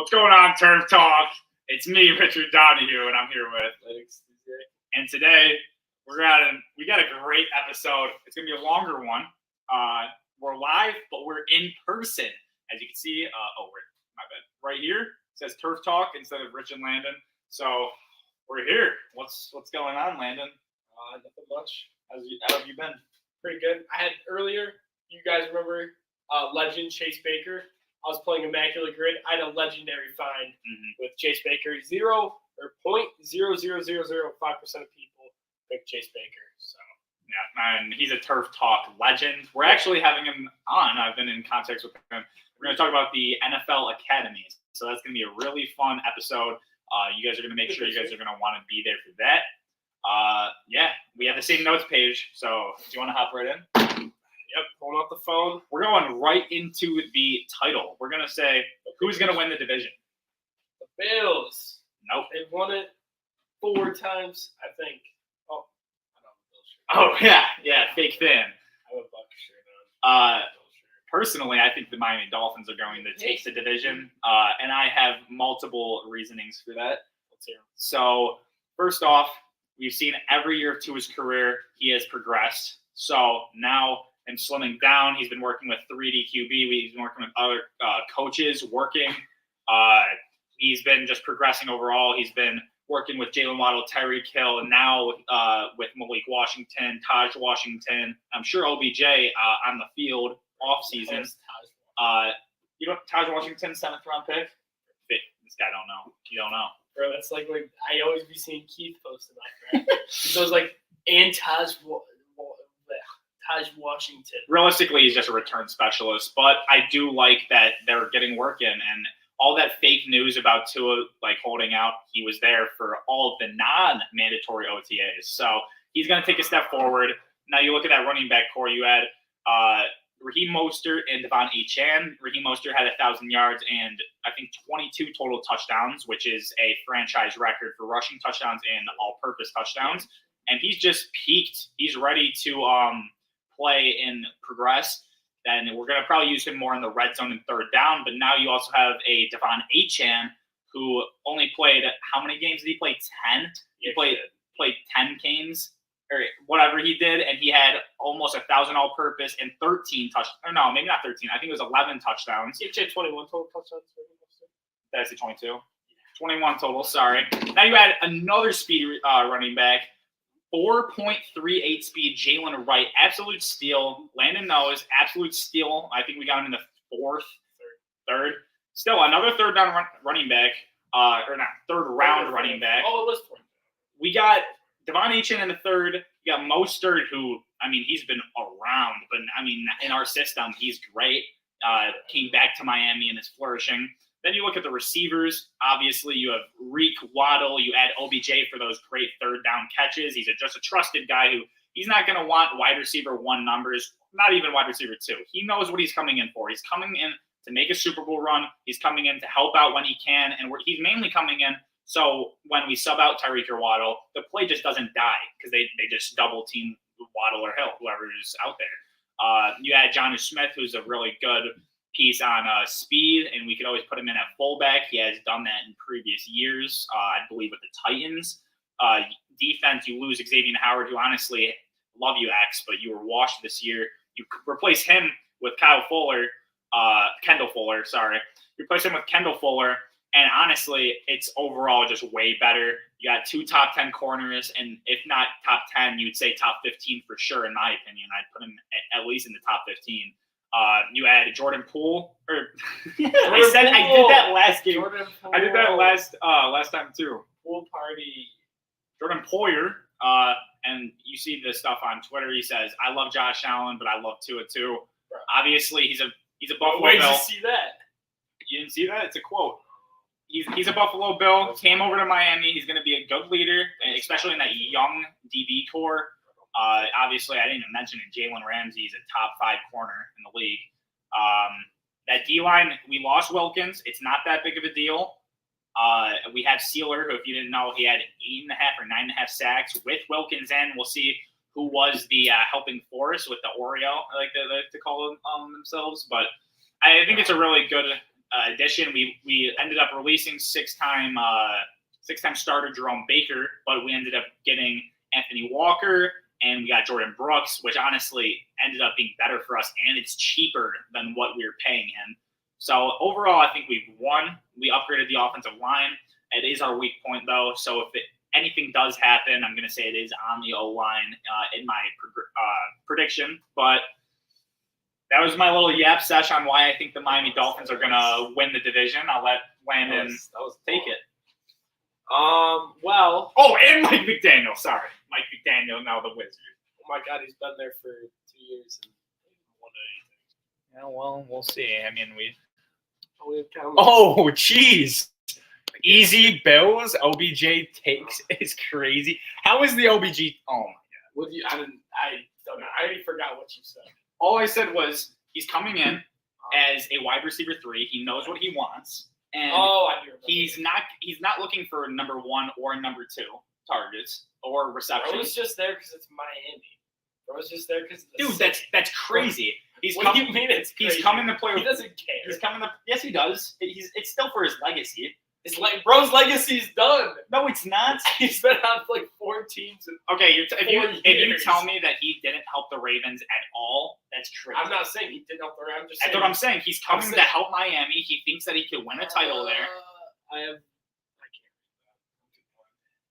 What's going on, Turf Talk? It's me, Richard Donahue, and I'm here with Alex. And today we got a great episode. It's gonna be a longer one. We're live, but we're in person, as you can see. My bad. Right here it says Turf Talk instead of Rich and Landon. So we're here. What's going on, Landon? Nothing much. How have you been? Pretty good. I had earlier. You guys remember legend Chase Baker? I was playing Immaculate Grid. I had a legendary find with Chase Baker. 0.00005% of people picked Chase Baker. So yeah, and he's a Turf Talk legend. We're actually having him on. I've been in contact with him. We're going to talk about the NFL academies. So that's going to be a really fun episode. You guys are going to make sure you guys are going to want to be there for that. Yeah, we have the same notes page. So do you want to hop right in? Yep, pulling up the phone. We're going right into the title. We're going to say who's going to win the division. The Bills. Nope. They've won it 4 times, I think. Oh, I don't have a Bills shirt. Oh, yeah, fake fan. I have a Bucs shirt on. Personally, I think the Miami Dolphins are going to take the division, and I have multiple reasonings for that. Let's hear them. So, first off, we've seen every year to his career, he has progressed. So, now him slimming down, he's been working with 3D QB. He's been working with other coaches, working. He's been just progressing overall. He's been working with Jalen Waddle, Tyreek Hill, and now with Malik Washington, Taj Washington. I'm sure OBJ on the field off season. You know Taj Washington, 7th round pick? This guy don't know. You don't know. Bro, that's like I always be seeing Keith posting that. Right? So it's like, and Taj Washington. Realistically, he's just a return specialist, but I do like that they're getting work in, and all that fake news about Tua holding out, he was there for all of the non-mandatory OTAs. So he's going to take a step forward. Now you look at that running back core. You had Raheem Mostert and Devon Achane. Raheem Mostert had 1,000 yards and I think 22 total touchdowns, which is a franchise record for rushing touchdowns and all-purpose touchdowns. And he's just peaked. He's ready to play and progress. And we're going to probably use him more in the red zone and third down. But now you also have a Devon Achane who only played – how many games did he play? 10? He played 10 games or whatever he did, and he had almost 1,000 all-purpose and 13 touchdowns. Or no, maybe not 13. I think it was 11 touchdowns. He had 21 total touchdowns. Did I say 22? 21 total, sorry. Now you add another speedy running back. 4.38 speed, Jalen Wright. Absolute steal. Landon knows. Absolute steal. I think we got him in the third. Still, another third down running back. Or not, third round running back. Oh, let's point. We got Devon Achane in the third. We got Mostert, who, he's been around. But, in our system, he's great. Came back to Miami and is flourishing. Then you look at the receivers. Obviously, you have Reek, Waddle. You add OBJ for those great third down catches. He's just a trusted guy who he's not going to want wide receiver 1 numbers, not even wide receiver 2. He knows what he's coming in for. He's coming in to make a Super Bowl run. He's coming in to help out when he can, and he's mainly coming in so when we sub out Tyreek or Waddle, the play just doesn't die because they just double team Waddle or Hill, whoever is out there. You add Jonnu Smith, who's a really good piece on speed, and we could always put him in at fullback. He has done that in previous years, I believe, with the Titans. Defense, you lose Xavier Howard, who honestly, love you, X, but you were washed this year. You replace him with Kendall Fuller. You replace him with Kendall Fuller, and honestly, it's overall just way better. You got 2 top 10 corners, and if not top 10, you'd say top 15 for sure, in my opinion. I'd put him at least in the top 15. You add Jordan Poole. I did that last game. I did that last time too. Pool party. Jordan Poyer. And you see this stuff on Twitter. He says, "I love Josh Allen, but I love Tua too." Bro. Obviously, he's a Buffalo Bill. Did you see that? You didn't see that? It's a quote. He's a Buffalo Bill. Came over to Miami. He's going to be a good leader, especially in that young DB core. Obviously, I didn't even mention it. Jalen Ramsey is a top 5 corner in the league. That D-line, we lost Wilkins. It's not that big of a deal. We have Sealer, who, if you didn't know, he had 8.5 or 9.5 sacks. With Wilkins in, we'll see who was the helping force with the Oreo, I like to call them themselves. But I think it's a really good addition. We ended up releasing six-time starter Jerome Baker, but we ended up getting Anthony Walker, and we got Jordan Brooks, which honestly ended up being better for us, and it's cheaper than what we were paying him. So overall, I think we've won. We upgraded the offensive line. It is our weak point, though. So if anything does happen, I'm going to say it is on the O-line in my prediction. But that was my little yap sesh on why I think the Miami Dolphins are going to win the division. I'll let Landon take it. Well. Oh, and Mike McDaniel. Sorry. Mike McDaniel, now the Wizard. Oh, my God. He's been there for 2 years and won anything. Yeah, well, we'll see. I mean, Oh, jeez. Easy Bills. OBJ takes is crazy. How is the OBJ? Oh, my God. I don't know. I already forgot what you said. All I said was he's coming in as a wide receiver 3. He knows what he wants. And I do remember. he's not looking for number 1 or number 2 targets or receptions. Bro was just there because it's Miami. Bro was just there because that's crazy. What do you mean it's crazy? He's coming to play. He doesn't care. He's coming to. Yes, he does. It's still for his legacy. Bro's legacy's done. No, it's not. He's been on like 4 teams. Okay, if you tell me that he didn't help the Ravens at all, that's crazy. I'm not saying he didn't help the Ravens. That's what I'm saying. He's coming to help Miami. He thinks that he could win a title there.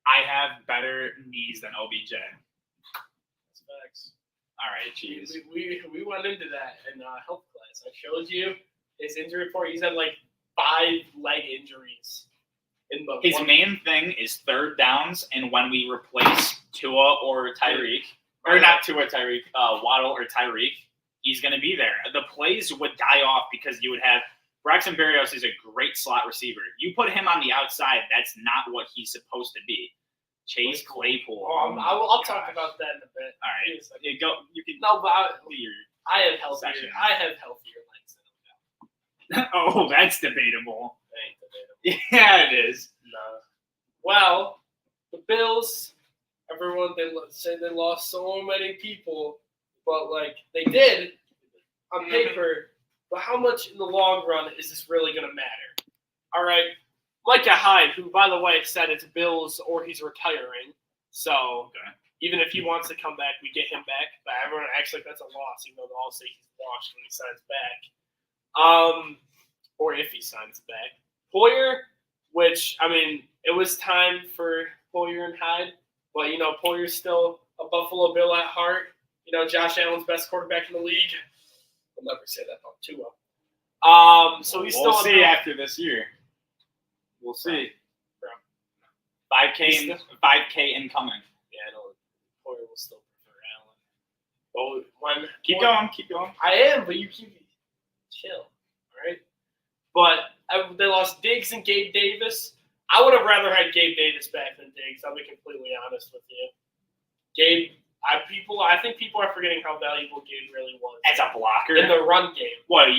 I have better knees than OBJ. That's facts. All right, jeez. We went into that in health class. I showed you his injury report. He's had like 5 leg injuries. His main thing is third downs, and when we replace Tua or Tyreek, or not Tua, Tyreek, Waddle or Tyreek, he's going to be there. The plays would die off because you would have Braxton Berrios is a great slot receiver. You put him on the outside, that's not what he's supposed to be. Chase Claypool. I'll talk about that in a bit. All right, you go. You can. No, but I have healthier legs than him. Oh, that's debatable. That ain't debatable. Yeah, it is. No. Well, the Bills, everyone, they say they lost so many people, but like they did on paper. But how much in the long run is this really going to matter? All right. Micah Hyde, who, by the way, said it's Bills or he's retiring. So even if he wants to come back, we get him back. But everyone acts like that's a loss, even though they'll all say he's washed when he signs back. Or if he signs back. Poyer, which, I mean, it was time for Poyer and Hyde. But, Poyer's still a Buffalo Bill at heart. Josh Allen's best quarterback in the league. I'll never say that about Tua. So he's we'll still see after this year. We'll see. 5K incoming. Yeah, I know. Poyer will still prefer Allen. But keep going. I am, but you keep chill. All right. But they lost Diggs and Gabe Davis. I would have rather had Gabe Davis back than Diggs. I'll be completely honest with you. Gabe. I think people are forgetting how valuable Gabe really was as a blocker in the run game. What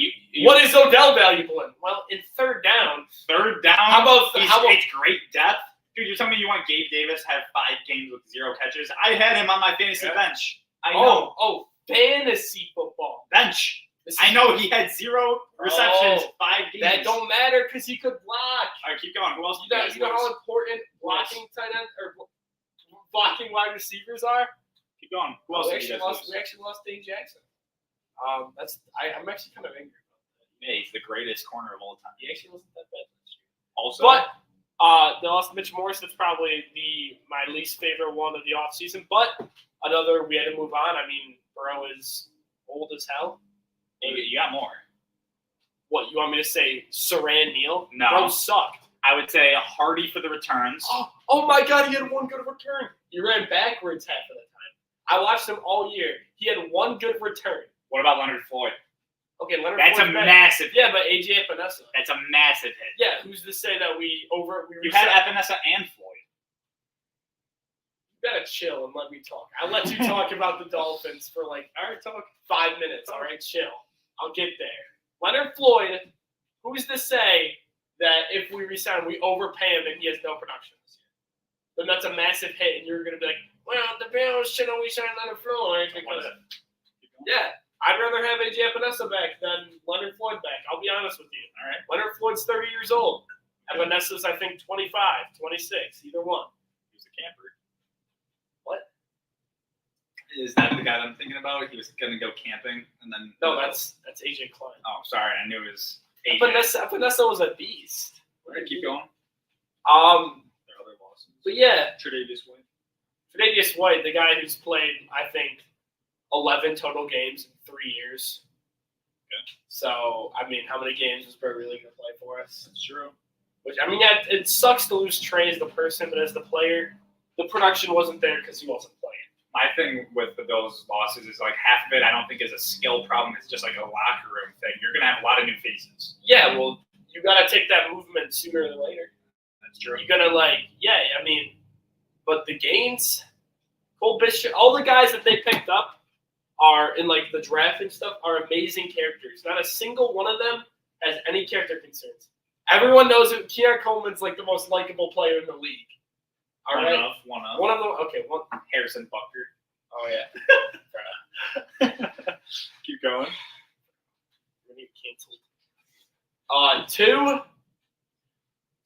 is Odell valuable in? Well, in third down. How about it's great depth, dude? You're telling me you want Gabe Davis to have 5 games with 0 catches? I had him on my fantasy bench. I know. Oh, fantasy football bench. I know he had 0 receptions, 5 games. That don't matter because he could block. All right, keep going. Who else? You know how important blocking tight end or blocking wide receivers are. Keep going. Who else? We actually lost Dave Jackson. I'm actually kind of angry about that. Yeah, he's the greatest corner of all time. He actually wasn't that bad this year. Also, but they lost Mitch Morse. That's probably my least favorite one of the offseason. But we had to move on. I mean, Burrow is old as hell. You got more. What, you want me to say Saran Neal? No. Burrow sucked. I would say Hardy for the returns. Oh my God, he had 1 good return. He ran backwards half of the time. I watched him all year. He had 1 good return. What about Leonard Floyd? Okay, Leonard Floyd. That's a massive hit. Yeah, but AJ Epinesa. That's a massive hit. Yeah, who's to say that you had Epinesa and Floyd. You gotta chill and let me talk. I'll let you talk about the Dolphins for all right, talk 5 minutes. All right, chill. I'll get there. Leonard Floyd, who's to say that if we resign, we overpay him and he has no production this year? Then that's a massive hit, and you're gonna be like, well, the Bills should always sign Leonard Floyd because, I'd rather have AJ Epinesa back than Leonard Floyd back. I'll be honest with you. All All right. Leonard Floyd's 30 years old. Evanessa's, I think, 25, 26, either one. He was a camper. What? Is that the guy that I'm thinking about? He was gonna go camping and then. No, that's AJ Klein. Oh, sorry. I knew it was. Evanessa was a beast. All right, keep going. Their other losses. But yeah, Tre'Davious White. Tre'Davious White, the guy who's played, I think, 11 total games in 3 years. Okay. So, I mean, how many games is Burt really going to play for us? That's true. Which, I mean, yeah, it sucks to lose Trey as the person, but as the player, the production wasn't there because he wasn't playing. My thing with the Bills' losses is like half of it I don't think is a skill problem. It's just like a locker room thing. You're going to have a lot of new faces. Yeah, well, you got to take that movement sooner than later. That's true. You're going to, I mean, but the gains, Cole Bishop, all the guys that they picked up are in the draft and stuff are amazing characters. Not a single one of them has any character concerns. Everyone knows that Keon Coleman's the most likable player in the league. All right, One of. One of them. Okay, one. Harrison Butker. Oh yeah. Keep going. We're gonna get canceled. Two.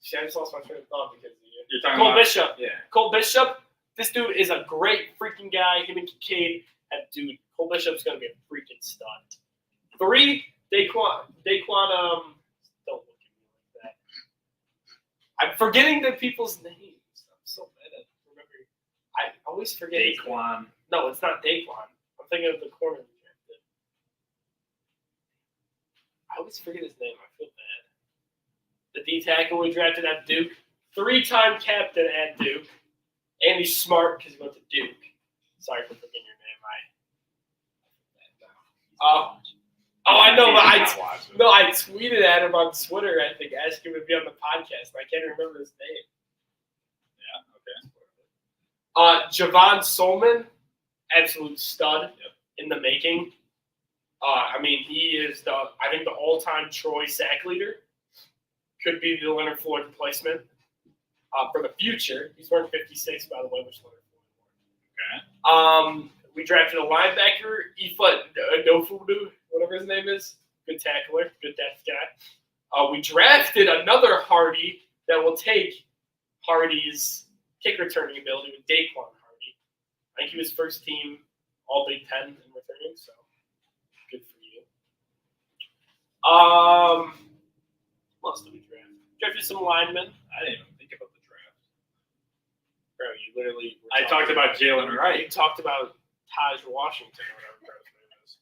See, I just lost my train of thought because of you. You're talking Cole about Bishop. Yeah. Cole Bishop. This dude is a great freaking guy. Him and Kincaid. And dude, Cole Bishop's gonna be a freaking stud. 3. Daquan. Don't look at me like that. I'm forgetting the people's names. I'm so bad at remembering. I always forget. Daquan. No, it's not Daquan. I'm thinking of the corner we drafted. I always forget his name. I feel bad. The D tackle we drafted at Duke. 3-time captain at Duke. And he's smart because he went to Duke. Sorry for forgetting your name. I know, but I tweeted at him on Twitter, I think, asking him to be on the podcast. I can't remember his name. Yeah, okay. Javon Solman, absolute stud in the making. I mean, he is I think the all-time Troy sack leader. Could be the Leonard Floyd replacement for the future. He's wearing 56, by the way, which Leonard Floyd wore. Okay. We drafted a linebacker, Ifa Dofudu, whatever his name is. Good tackler, good depth guy. We drafted another Hardy that will take Hardy's kick returning ability with Daquan Hardy. I think he was first team All Big Ten in returning, so good for you. What else did we draft? Drafted some linemen. I didn't even think about the draft. Bro, you literally. I talked about Jalen Wright. You talked about Taj Washington or whatever his name is.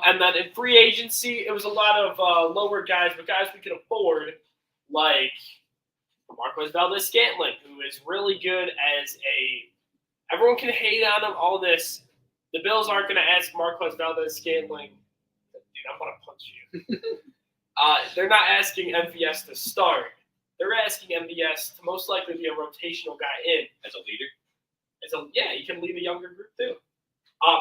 And then in free agency, it was a lot of lower guys, but guys we could afford, like Marquez Valdez-Scantling, who is really good as a. Everyone can hate on him. All this, the Bills aren't going to ask Marquez Valdez-Scantling. Dude, I'm going to punch you. They're not asking MVS to start. They're asking MVS to most likely be a rotational guy in As a leader? he can lead a younger group too.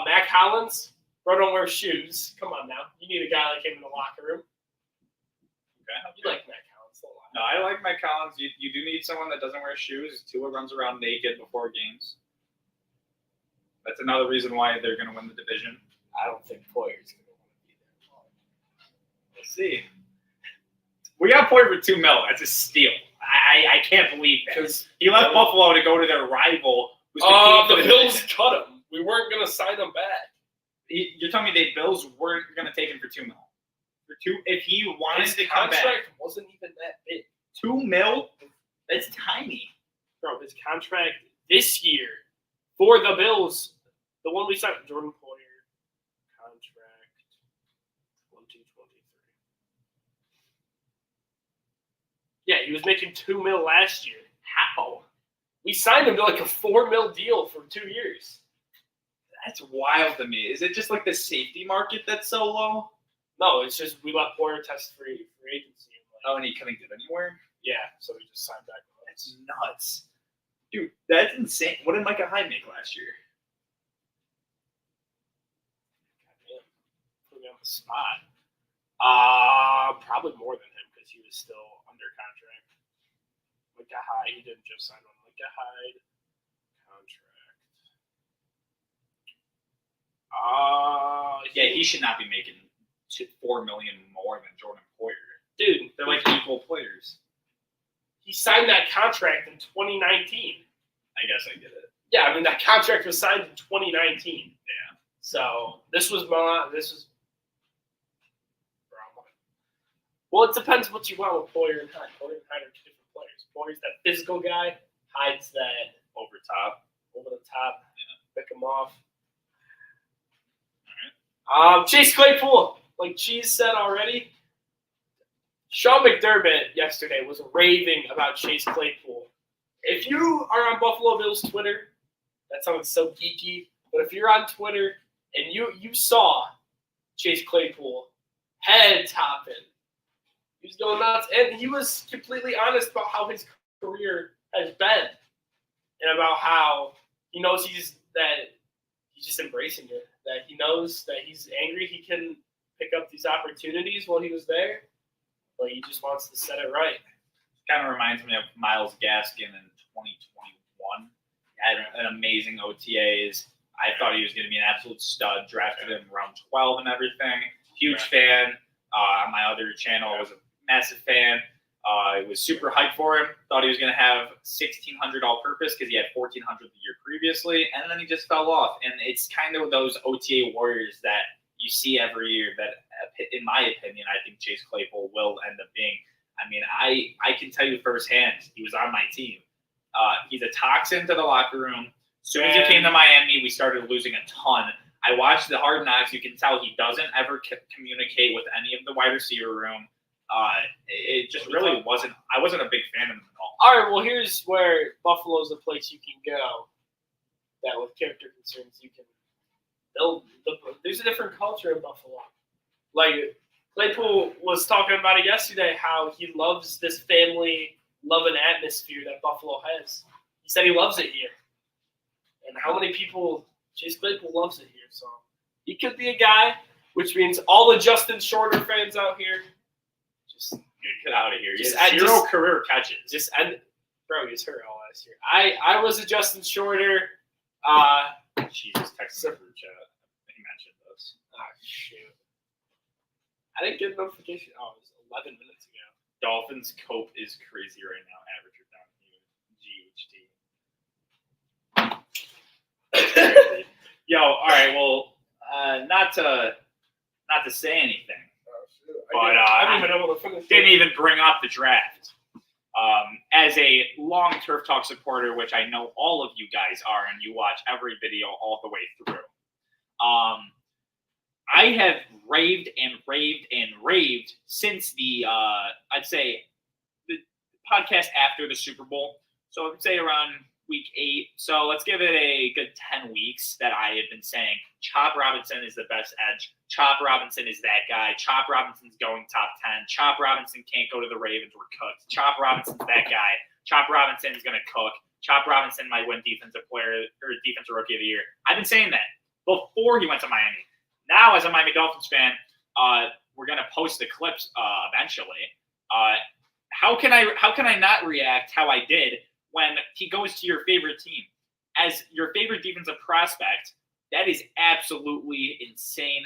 Mac Hollins, bro, don't wear shoes. Come on now. You need a guy like him in the locker room. Okay. You like Mac Hollins a lot. No, I like Mike Collins. You do need someone that doesn't wear shoes. Tua runs around naked before games. That's another reason why they're going to win the division. I don't think Poyer's going to want to be there. We'll see. We got Poyer for $2 million. That's a steal. I can't believe that. He left Buffalo to go to their rival. The Bills cut him. We weren't going to sign him back. You're telling me the Bills weren't going to take him for $2 million? If he wanted His to come back, contract wasn't even that big. $2 million? That's tiny. Bro, his contract this year for the Bills, the one we signed, Jordan Poyer, contract 2023. Yeah, he was making $2 million last year. How? We signed him to a $4 million deal for 2 years. That's wild to me. Is it just like the safety market that's so low? No, it's just we let Poyer test free agency. And he couldn't get anywhere? Yeah, so we just signed back. That's nuts. Dude, that's insane. What did Micah Hyde make last year? Goddamn. Put me on the spot. Probably more than him because he was still under contract. Micah Hyde, he didn't just sign on Micah Hyde contract. Yeah, he should not be making $4 million more than Jordan Poyer. he signed that contract in 2019. I guess I get it. Yeah, I mean that contract was signed in 2019. Yeah. So well, it depends what you want with Poyer and Hyde. Poyer and Hyde are two different players. Poyer's that physical guy. Hyde's that over the top. Yeah. Pick him off. All right. Chase Claypool, like Cheese said already. Sean McDermott yesterday was raving about Chase Claypool. If you are on Buffalo Bills Twitter, that sounds so geeky, but if you're on Twitter and you saw Chase Claypool head topping, he was going nuts, and he was completely honest about how his career has been, and about how he knows he's just embracing it. That he knows that he's angry. He can pick up these opportunities while he was there, but he just wants to set it right. Kind of reminds me of Myles Gaskin in 2021. Had an amazing OTAs. I thought he was going to be an absolute stud. Drafted him around 12 and everything. Huge fan. On my other channel, I was a massive fan. I was super hyped for him. Thought he was going to have 1,600 all-purpose because he had 1,400 the year previously, and then he just fell off. And it's kind of those OTA warriors that you see every year that, in my opinion, I think Chase Claypool will end up being. I mean, I can tell you firsthand, he was on my team. He's a toxin to the locker room. As soon as he came to Miami, we started losing a ton. I watched the Hard Knocks. You can tell he doesn't ever communicate with any of the wide receiver room. It just really wasn't – I wasn't a big fan of him at all. All right, well, here's where Buffalo's a place you can go that with character concerns you can build. There's a different culture in Buffalo. Like Claypool was talking about it yesterday, how he loves this family-loving atmosphere that Buffalo has. He said he loves it here. And how many people – Chase Claypool loves it here. So he could be a guy, which means all the Justin Shorter fans out here, just get out of here. Just zero career catches. Just end. Bro, he's hurt all last year. I was a Justin Shorter. Jesus, text the group chat. He mentioned this. Oh, shoot. I didn't get a notification. Oh, it was 11 minutes ago. Dolphins Cope is crazy right now. Average or down here. GHD. Yo, all right. Well, not to say anything. But I haven't been able to finish. Didn't even bring up the draft. As a long Turf Talk supporter, which I know all of you guys are, and you watch every video all the way through, I have raved and raved and raved since the I'd say the podcast after the Super Bowl. So I'd say around week 8. So let's give it a good 10 weeks that I have been saying Chop Robinson is the best edge. Chop Robinson is that guy. Chop Robinson's going top 10. Chop Robinson can't go to the Ravens. We're cooked. Chop Robinson's that guy. Chop Robinson is going to cook. Chop Robinson might win defensive player or defensive rookie of the year. I've been saying that before he went to Miami. Now, as a Miami Dolphins fan, we're going to post the clips eventually. How can I not react how I did when he goes to your favorite team? As your favorite defensive prospect, that is absolutely insane,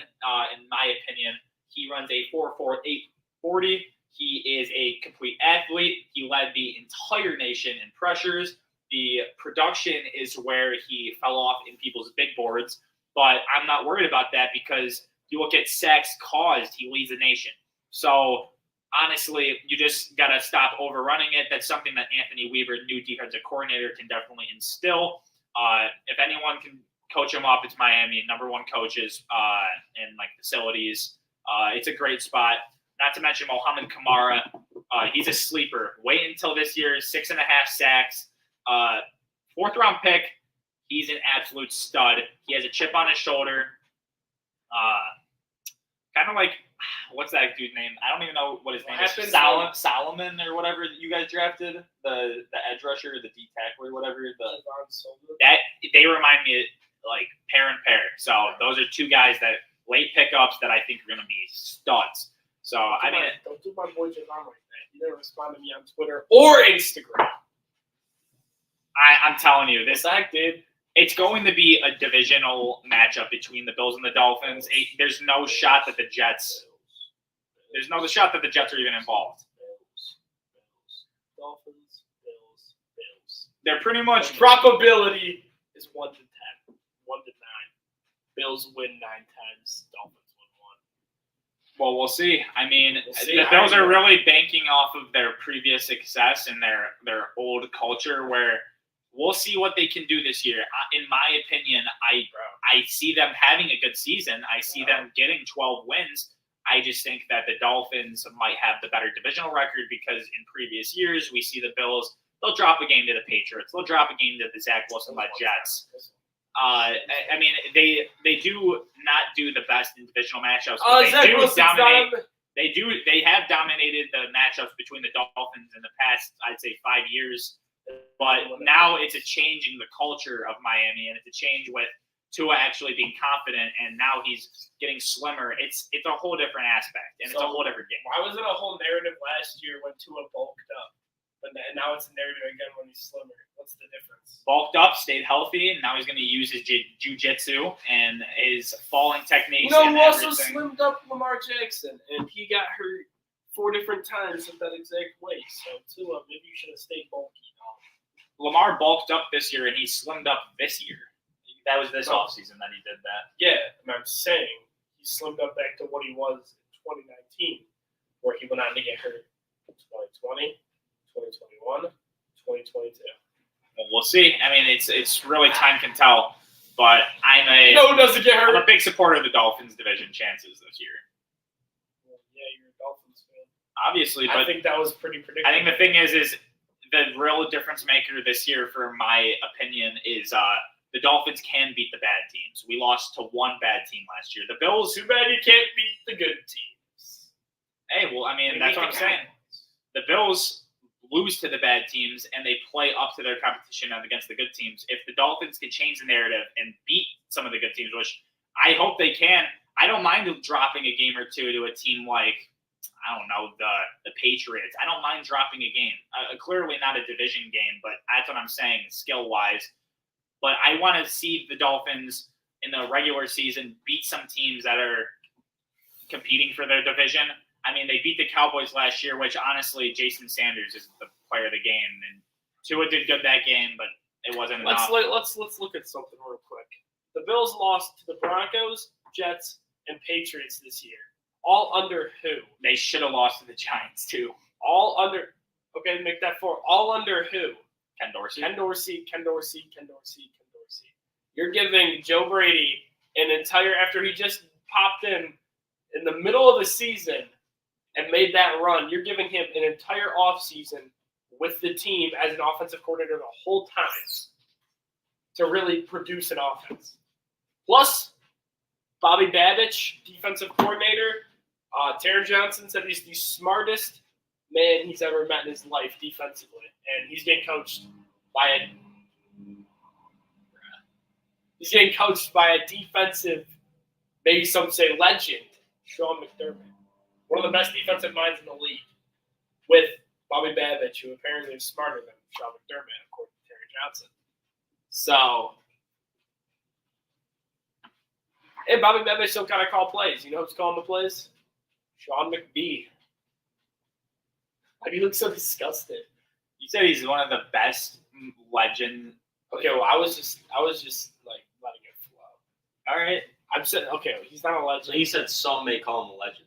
in my opinion. He runs a 4.48 40. He is a complete athlete. He led the entire nation in pressures. The production is where he fell off in people's big boards, but I'm not worried about that because you look at sacks caused, he leads the nation. So honestly, you just got to stop overrunning it. That's something that Anthony Weaver, new defensive coordinator, can definitely instill. If anyone can coach him up, it's Miami. Number 1 coaches and like facilities. It's a great spot. Not to mention Mohamed Kamara. He's a sleeper. Wait until this year. 6.5 sacks. 4th round pick. He's an absolute stud. He has a chip on his shoulder. Kind of like, what's that dude's name? I don't even know what his name is. Solomon or whatever that you guys drafted. The edge rusher, the D tackle or whatever. That they remind me like pair and pair. So those are 2 guys that late pickups that I think are going to be studs. So don't do my boy Javon like that. He didn't respond to me on Twitter or Instagram. I'm telling you, this act did. It's going to be a divisional matchup between the Bills and the Dolphins. There's no shot that the Jets. There's no shot that the Jets are even involved. Dolphins. they're pretty much Probability is 1 to 10. 1 to 9. Bills win 9 times. Dolphins win 1. Well, we'll see. I mean, We'll see. the Bills are really banking off of their previous success and their old culture where we'll see what they can do this year. In my opinion, I see them having a good season. I see them getting 12 wins. I just think that the Dolphins might have the better divisional record because in previous years, we see the Bills, they'll drop a game to the Patriots. They'll drop a game to the Zach Wilson-led Jets. I mean, they do not do the best in divisional matchups. But they have dominated the matchups between the Dolphins in the past, I'd say, 5 years. But now it's a change in the culture of Miami, and it's a change with Tua actually being confident, and now he's getting slimmer. It's a whole different aspect, and it's a whole different game. Why was it a whole narrative last year when Tua bulked up? But now it's a narrative again when he's slimmer. What's the difference? Bulked up, stayed healthy, and now he's going to use his jiu-jitsu and his falling techniques. You know who also slimmed up? Lamar Jackson, and he got hurt 4 different times at that exact weight. So Tua, maybe you should have stayed bulky. Lamar bulked up this year, and he slimmed up this year. That was this offseason that he did that. Yeah, and I'm saying he slimmed up back to what he was in 2019, where he went on to get hurt in 2020, 2021, 2022. Well, we'll see. I mean, it's really time can tell, but no one doesn't get hurt. I'm a big supporter of the Dolphins' division chances this year. Well, yeah, you're a Dolphins fan. Obviously, but I think that was pretty predictable. I think the thing is the real difference maker this year, for my opinion, is the Dolphins can beat the bad teams. We lost to one bad team last year. The Bills. Too bad you can't beat the good teams. Hey, well, I mean, that's what I'm saying. The Bills lose to the bad teams, and they play up to their competition against the good teams. If the Dolphins can change the narrative and beat some of the good teams, which I hope they can, I don't mind dropping a game or two to a team like, I don't know, the Patriots. I don't mind dropping a game. Clearly not a division game, but that's what I'm saying, skill-wise. But I want to see the Dolphins in the regular season beat some teams that are competing for their division. I mean, they beat the Cowboys last year, which honestly, Jason Sanders is the player of the game. And Tua did good that game, but it wasn't enough. Let's look at something real quick. The Bills lost to the Broncos, Jets, and Patriots this year. All under who? They should have lost to the Giants, too. All under – okay, make that 4. All under who? Ken Dorsey. You're giving Joe Brady an entire – after he just popped in the middle of the season and made that run, you're giving him an entire offseason with the team as an offensive coordinator the whole time to really produce an offense. Plus, Bobby Babich, defensive coordinator, Taron Johnson said he's the smartest man he's ever met in his life defensively. And he's getting coached by a defensive, maybe some say legend, Sean McDermott. One of the best defensive minds in the league. With Bobby Babich, who apparently is smarter than Sean McDermott, according to Taron Johnson. So, and Bobby Babich still kind of call plays. You know who's calling the plays? Sean McBee. Why do you look so disgusted? You said he's one of the best legend. Okay, well, I was just like letting it flow. All right. I'm saying, okay, he's not a legend. He said some may call him a legend.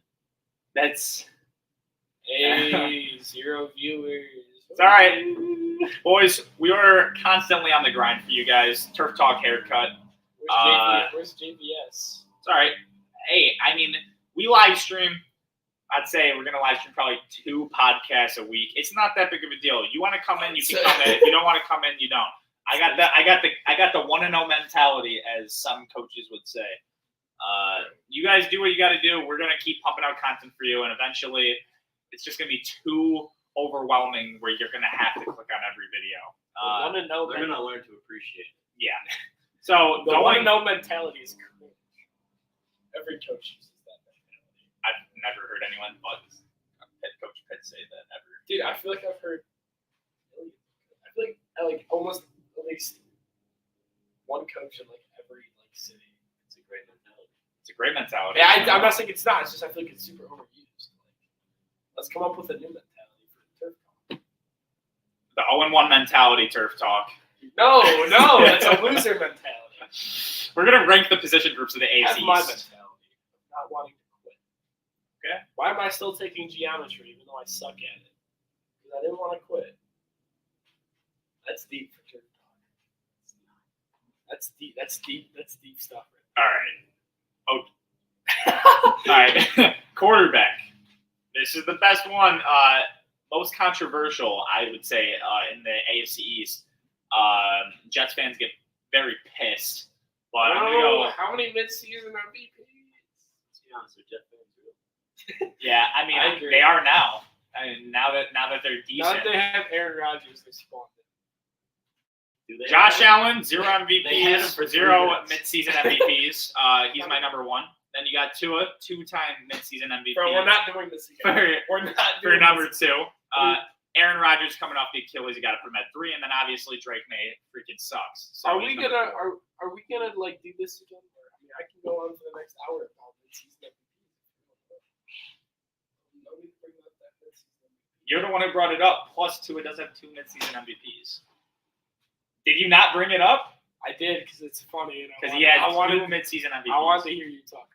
That's Hey, 0 viewers. It's all right. Boys, we are constantly on the grind for you guys. Turf Talk haircut. Where's JVS? It's all right. Hey, I mean, we live stream. I'd say we're going to live stream probably 2 podcasts a week. It's not that big of a deal. You want to come in, you can come in. If you don't want to come in, you don't. I got the 1-0 mentality, as some coaches would say. You guys do what you got to do. We're going to keep pumping out content for you, and eventually it's just going to be too overwhelming where you're going to have to click on every video. They're going to learn to appreciate it. Yeah. So the 1-0 mentality is cool. Every coach uses that mentality. I've never heard anyone but head coach Pitt say that ever. Dude, I feel like I've heard. I feel like almost at least one coach in like every like city. It's a great mentality. It's a great mentality. Yeah, I'm not saying it's not. It's just I feel like it's super overused. Like, let's come up with a new mentality for Turf Talk. The 0-1 mentality, Turf Talk. No, that's a loser mentality. We're gonna rank the position groups of the That's AFC my East. mentality. Not wanting to quit. Okay. Why am I still taking geometry even though I suck at it? Because I didn't want to quit. That's deep for Turf Talk. That's deep. That's deep stuff. All right. Quarterback. This is the best one. Most controversial, I would say, in the AFC East. Jets fans get very pissed. But I'm gonna go. How many midseason MVPs? Let's be honest, they're Jet fans, really. Yeah, I mean, I agree. they are now. I mean, now that they're Now decent. that they have Aaron Rodgers, they spawned it. Do they Josh have Allen, 0 They had him MVPs, for 0 3 minutes. midseason MVPs. He's my number one. Then you got Tua, 2-time midseason MVP. Bro, we're not doing this again. We're not For doing number this. 2. Aaron Rodgers coming off the Achilles, you got to put him at 3, and then obviously Drake May freaking sucks. So Are he's we number gonna 4. are we gonna like do this again? Or, I mean, I can go on for the next hour about midseason MVPs. No need to bring up that midseason MVP. You're the one who brought it up. Plus Tua does have 2 midseason MVPs. Did you not bring it up? I did because it's funny. Because he had 2 midseason MVPs. I wanted to hear you talk.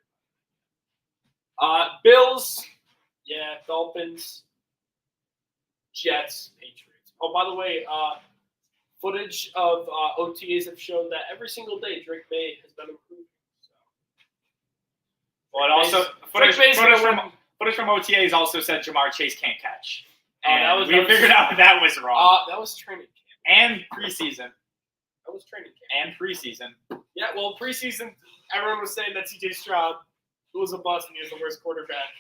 Bills, yeah, Dolphins, Jets, Patriots. Oh, by the way, footage of OTAs have shown that every single day Drake May has been improving. So. Well, it also Drake May's gonna win. footage from OTAs also said Jamar Chase can't catch. Oh, And we figured out that was wrong. That was training camp. And preseason. That was training camp. And preseason. Yeah, well, preseason, everyone was saying that CJ Stroud was a bust and he was the worst quarterback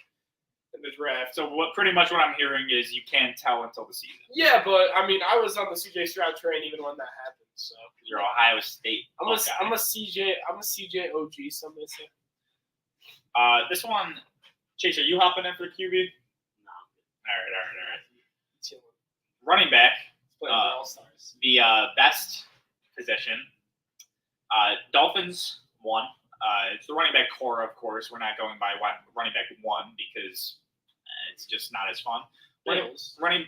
in the draft. So pretty much what I'm hearing is you can't tell until the season. Yeah, but I mean, I was on the CJ Stroud train even when that happened. So You're Ohio State. I'm a CJ OG. Some may say. This one, Chase, are you hopping in for QB? No. All right. Chilling. Running back, Playing for All-Stars. the best position. Dolphins 1. It's the running back core, of course. We're not going by running back 1 because it's just not as fun. Running,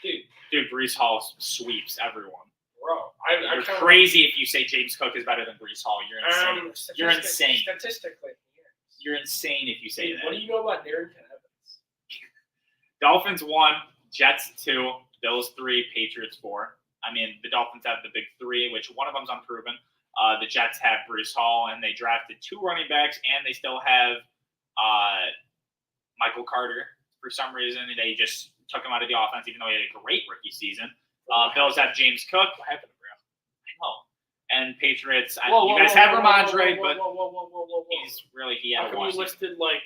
dude, Breece Hall sweeps everyone. Bro, You're crazy if you say James Cook is better than Breece Hall. You're insane. You're insane. Statistically, yes. You're insane if you say Dude, that. what do you know about Darrington Evans? Dolphins 1, Jets 2, Bills 3, Patriots 4. I mean, the Dolphins have the big 3, which one of them's unproven. The Jets have Breece Hall, and they drafted 2 running backs, and they still have Michael Carter. For some reason, they just took him out of the offense, even though he had a great rookie season. Bills have James Cook. What happened, bro? I know. And Patriots, you guys have Ramondre, but whoa. he's really, he How had a come wash you season. listed like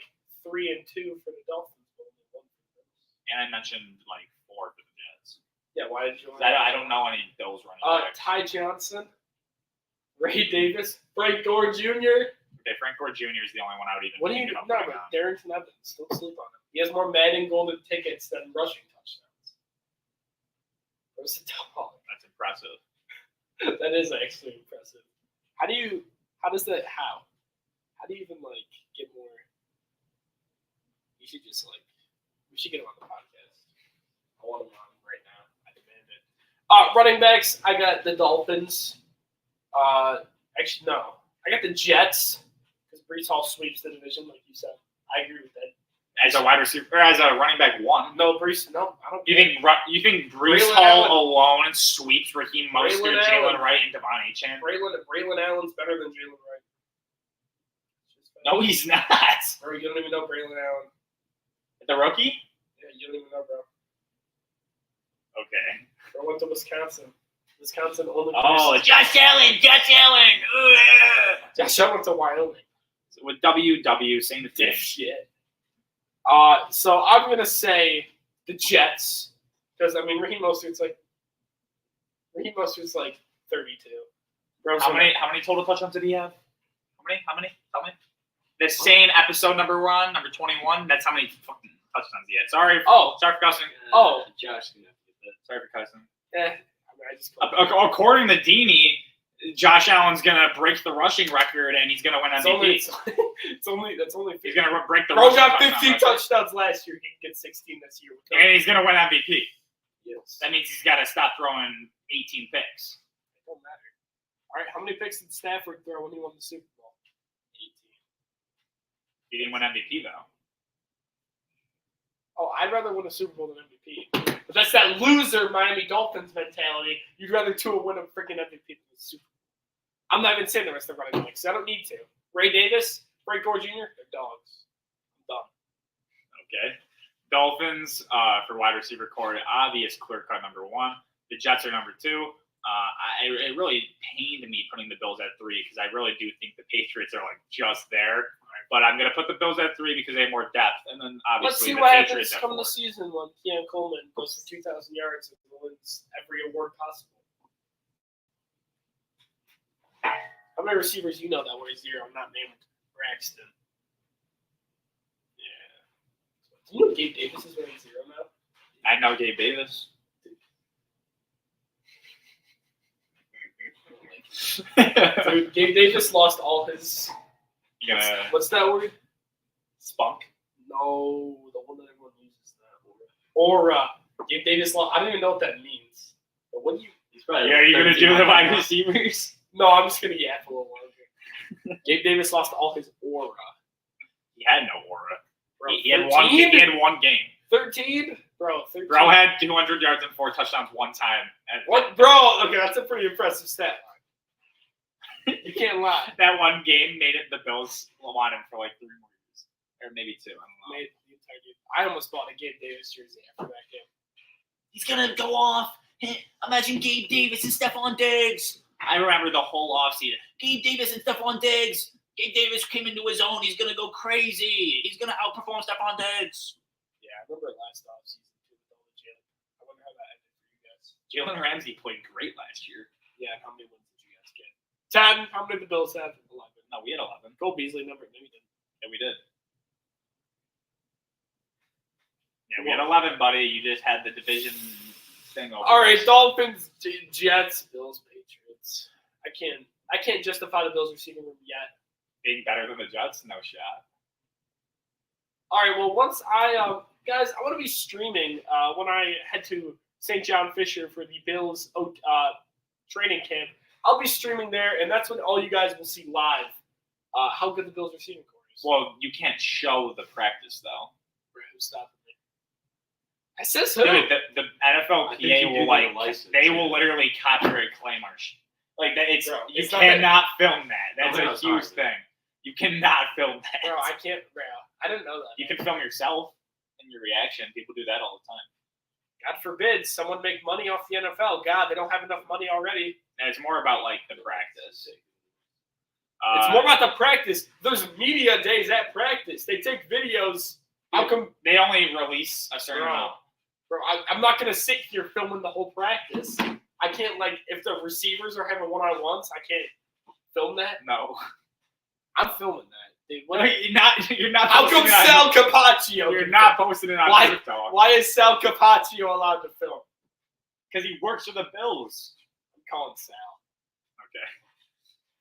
3 and 2 for the Dolphins? But only 1 for the Bills? And I mentioned like 4 for the Jets. Yeah, why did you? I don't know any Bills running backs. Ty Johnson, Ray Davis, Frank Gore Jr. Okay, Frank Gore Jr. is the only one I would even What do you think know about about putting on. Darrington Evans? Don't sleep on him. He has more Madden golden tickets than rushing touchdowns. Where's the dog? That's impressive. That is actually impressive. How do you even get more? You should just we should get him on the podcast. I want him on right now. I demand it. Running backs, I got the Dolphins. Actually, no. I got the Jets because Breece Hall sweeps the division, like you said. I agree with that. As a wide receiver, or as a running back 1. No, Breece. No, I don't. You think Breece Braylon Hall Allen. alone sweeps Raheem Mostert, Braylon Jalen Allen. Wright, and Devon Achane? Braylon Allen's better than Jalen Wright. No, he's not. Bro, you don't even know Braylon Allen. The rookie? Yeah, you don't even know, bro. Okay. Bro went to Wisconsin. Wisconsin only. Oh, Josh Allen! Ooh, yeah. Josh Allen went to Wyoming. So with WW, same thing. Shit. So I'm gonna say the Jets because I mean Raheem Mostert's like 32. Bro's How many total touchdowns did he have? How many? Tell me. The same episode number 1, number 21. That's how many fucking touchdowns he had. Sorry for cussing. Josh can have to get that. Sorry for cussing. I just According to Dini, Josh Allen's gonna break the rushing record and he's gonna win MVP. It's only 15. He's gonna break the Bro rushing got touchdown 15 record. touchdowns last year. He can get 16 this year. And he's gonna win MVP. Yes. That means he's got to stop throwing 18 picks. It don't matter. All right, how many picks did Stafford throw when he won the Super Bowl? 18. He didn't win MVP, though. Oh, I'd rather win a Super Bowl than MVP. But that's that loser Miami Dolphins mentality. You'd rather Tua win a freaking MVP than the Super Bowl. I'm not even saying the rest of the running backs. I don't need to. Ray Davis, Frank Gore Jr., they're dogs. I'm done. Okay. Dolphins for wide receiver core, obvious clear-cut number 1. The Jets are number 2. It really pained me putting the Bills at 3 because I really do think the Patriots are like just there. But I'm going to put the Bills at 3 because they have more depth. And then Let's obviously see the what Patriots happens at come 4. the season when Keon Coleman goes for 2,000 yards and wins every award possible. How many receivers you know that were 0 not named Braxton? Yeah. Do you know Gabe Davis is wearing 0 now? I know Gabe Davis. Dude, Gabe Davis lost all his. You gonna What's that word? spunk? No, the one that everyone uses that word. Aura. Gabe Davis lost. I don't even know what that means. But what do you? He's probably Yeah, are you gonna 13 do the right wide now. receivers? No, I'm just gonna yap a little longer. Gabe Davis lost all his aura. He had no aura. Bro, He had one. He had one game. 13? Bro, 13. Bro had 200 yards and 4 touchdowns one time. And What? Bro, okay, that's a pretty impressive stat line. You can't lie. that one game made it the Bills want him for like 3 more years, or maybe 2. I don't know. Made the entire game. I almost bought a Gabe Davis jersey after that game. He's gonna go off. Imagine Gabe Davis and Stephon Diggs. I remember the whole offseason. Gabe Davis and Stephon Diggs. Gabe Davis came into his own. He's gonna go crazy. He's gonna outperform Stephon Diggs. Yeah, I remember last offseason too with all the Jalen. I wonder how that ended for you guys. Jalen Ramsey played great last year. Yeah, how many wins did you guys get? 10. How many did the Bills have? 11. No, we had 11. Cole Beasley number. Maybe didn't. Yeah, we did. Yeah, we had 11, buddy. You just had the division thing over. All right, Dolphins, Jets, Bills, Patriots. I can't justify the Bills receiving room yet. Being better than the Jets? No shot. All right, well, once guys, I want to be streaming when I head to St. John Fisher for the Bills training camp. I'll be streaming there, and that's when all you guys will see live how good the Bills receiving core is. Well, you can't show the practice, though. Who's stopping me? I says who? Dude, the I NFLPA think you do will need a license, they yeah. will literally copyright claim our like that. It's Bro, you it's not cannot film that. That's No, a it's huge hard. thing. You cannot film that. Bro, I can't. Bro, I didn't know that. You can film yourself and your reaction. People do that all the time. God forbid someone make money off the NFL. God, they don't have enough money already. And it's more about like the practice. It's more about the practice. There's media days at practice. They take videos. How come, they only release a certain amount. bro? I'm not gonna sit here filming the whole practice. I can't if the receivers are having one-on-ones. I can't film that. No, I'm filming that. Dude, what, you're not. You're not. how come posting it Sal on, Capaccio? You're can not film? posting it on Why- TikTok Why is Sal Capaccio allowed to film? because he works for the Bills. I'm calling Sal. Okay.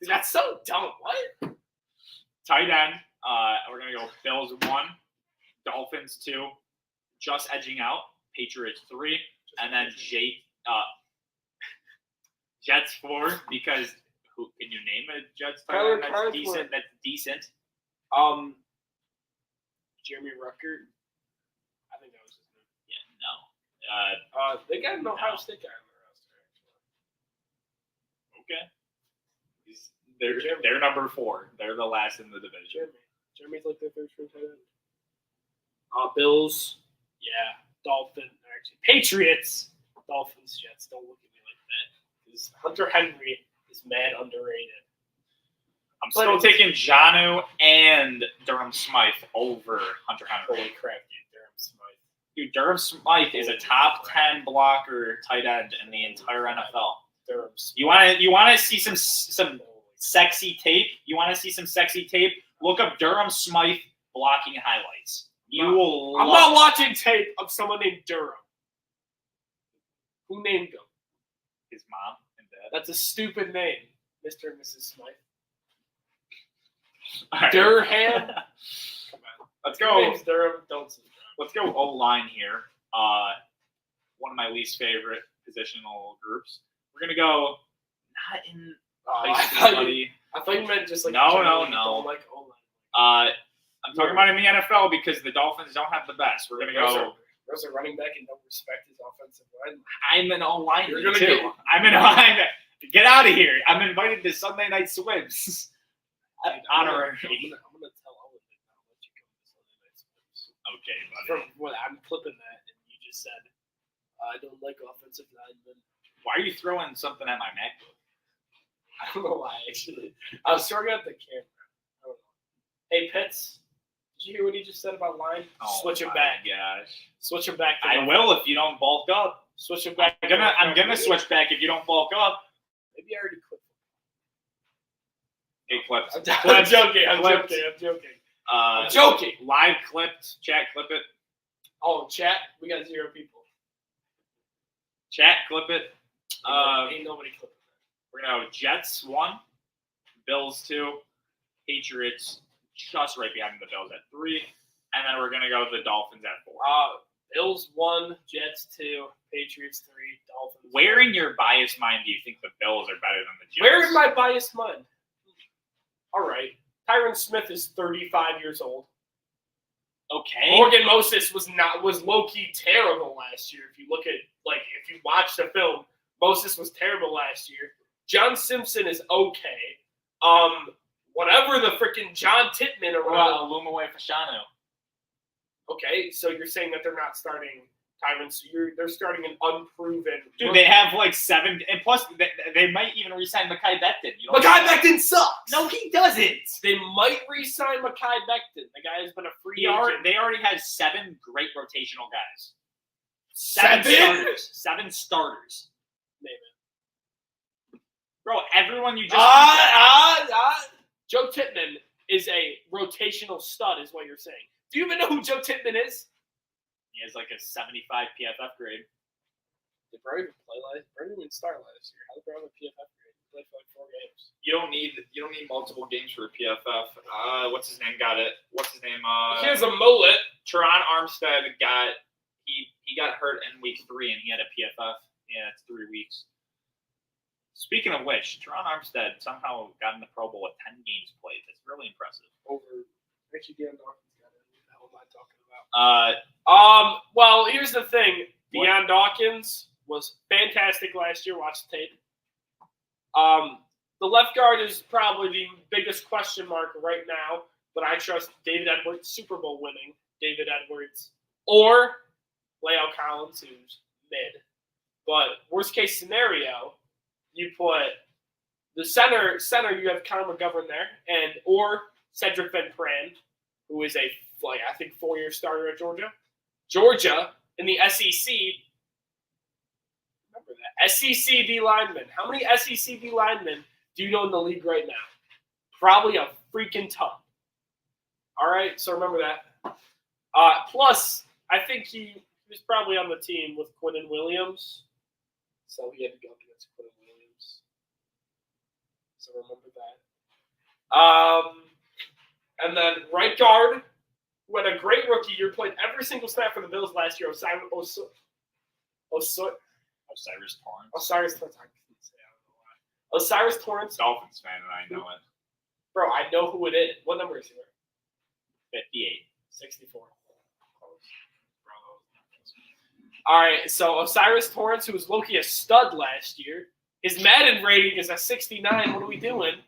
Dude, that's so dumb. What? Tight end. We're gonna go Bills 1, Dolphins 2, just edging out. Patriots 3, and then Jets 4 because who can you name a Jets tight Tyler end that's Conklin. decent? That's decent. Jeremy Ruckert. I think that was his name. Yeah, no. They got an Ohio No. State guy on their roster. Actually. Okay. They're number 4. They're the last in the division. Jeremy's like their third string tight end. Bills. Yeah. Dolphins. Actually, Patriots. Dolphins. Jets. Don't look at me like that. Because Hunter Henry is mad underrated. I'm still taking Jonnu and Durham Smythe over Hunter Henry. Holy crap, dude. Durham Smythe. Dude, Durham Smythe is a top 10 blocker tight end in the entire NFL. Durham Smythe. You want to see some sexy tape? You want to see some sexy tape? Look up Durham Smythe blocking highlights. You will. I'm not watching tape of someone named Durham. Who named him? His mom and dad. That's a stupid name, Mr. and Mrs. Smythe. All right. Durham. Let's Your go. name's Durham. Don't subscribe. Let's go O line here. one of my least favorite positional groups. We're gonna go not in high school, buddy. I thought you meant just like No. don't like O-line. I'm talking about in the NFL because the Dolphins don't have the best. We're gonna go. There's a running back and don't respect his offensive line. I'm an all-lineman You're gonna too. I'm an all-lineman. Get out of here! I'm invited to Sunday night swims. Honorary. I'm gonna tell Owen that I'll let you come to Sunday night swims. Okay, buddy. From what I'm clipping that, and you just said I don't like offensive linemen. Why are you throwing something at my MacBook? I don't know why actually. I was throwing at the camera. I don't know. Hey Pitts, did you hear what he just said about line? Switch it back. Gosh. Switch him back. I will if you don't bulk up. Switch him back. I'm gonna switch back if you don't bulk up. Maybe I already clipped. Okay, clips. I'm joking. I'm joking. Live clipped. Chat, clip it. Oh, chat. We got 0 people. Chat, clip it. Ain't nobody clipping that. We're gonna go Jets 1, Bills 2, Patriots just right behind the Bills at 3, and then we're gonna go the Dolphins at 4. Bills 1, Jets 2, Patriots 3, Dolphins. Where in your biased mind do you think the Bills are better than the Jets? Where in my biased mind? All right. Tyron Smith is 35 years old. Okay. Morgan Moses was low-key terrible last year. If you look at if you watch the film, Moses was terrible last year. John Simpson is okay. Whatever the freaking John Tittman or whatever. Olumowe Fashanu. Okay, so you're saying that they're not starting Tyron, so they're starting an unproven. Dude, they have 7, and plus they might even re-sign Mekhi Becton. Mekhi Becton sucks. No, he doesn't. They might re-sign Mekhi Becton. The guy has been a free agent. They already have 7 great rotational guys. 7 starters. 7 starters. Name it. Bro, everyone you just Joe Tittman is a rotational stud, is what you're saying. Do you even know who Joe Tittman is? He has a 75 PFF grade. Did Bro even play Bro didn't even start last year. How did Bro have a PFF grade? He played for 4 games. You don't need multiple games for a PFF. What's his name? Got it. What's his name? He has a mullet. Teron Armstead he got hurt in week 3 and he had a PFF. Yeah, it's 3 weeks. Speaking of which, Teron Armstead somehow got in the Pro Bowl with 10 games played. That's really impressive. Over Richie Dawkins got it. What the hell am I talking about? Well, here's the thing. Deion Dawkins was fantastic last year. Watch the tape. The left guard is probably the biggest question mark right now, but I trust David Edwards, Super Bowl winning David Edwards, or La'el Collins, who's mid. But worst case scenario, you put the center. You have Connor McGovern there, or Cedric Van Pran, who is a 4-year starter at Georgia. Georgia in the SEC. Remember that SEC D linemen. How many SEC D linemen do you know in the league right now? Probably a freaking ton. All right, so remember that. Plus, I think he was probably on the team with Quinnen Williams, so he had to go against Quinnen Williams. So remember that. And then right guard, who had a great rookie year, played every single snap for the Bills last year. Osiris Torrance. Osiris Torrance. I can't say, I don't know why. Osiris Torrance. Dolphins fan, and I know it. Bro, I know who it is. What number is he wearing? 58. 64. All right, so Osiris Torrance, who was low-key a stud last year, his Madden rating is a 69. What are we doing?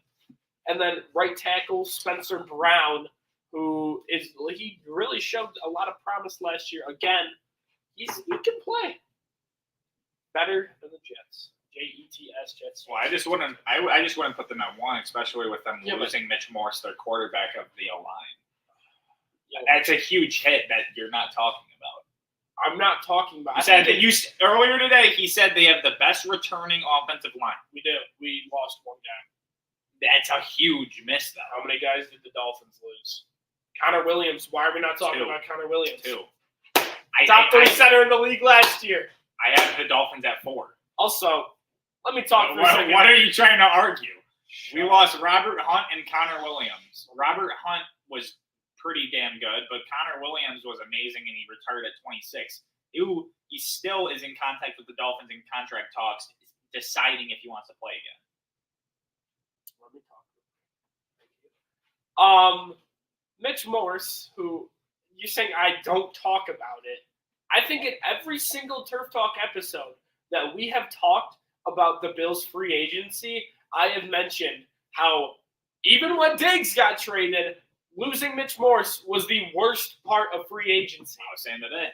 And then right tackle Spencer Brown, he really showed a lot of promise last year. Again, he can play better than the Jets. Jets. Jets. Well, I just wouldn't put them at 1, especially with them losing Mitch Morse, their quarterback of the O-line. Yeah, that's a huge hit that you're not talking about. I'm not talking about. Earlier today, he said they have the best returning offensive line. We do. We lost one guy. That's a huge miss, though. How many guys did the Dolphins lose? Connor Williams. Why are we not talking about Connor Williams? 2. Top 3 center in the league last year. I have the Dolphins at 4. Also, let me talk for a second. What are you trying to argue? We lost Robert Hunt and Connor Williams. Robert Hunt was pretty damn good, but Connor Williams was amazing, and he retired at 26. He still is in contact with the Dolphins in contract talks, deciding if he wants to play again. Let me talk. Mitch Morse, who you're saying I don't talk about it. I think in every single Turf Talk episode that we have talked about the Bills' free agency, I have mentioned how even when Diggs got traded, losing Mitch Morse was the worst part of free agency. I was saying today.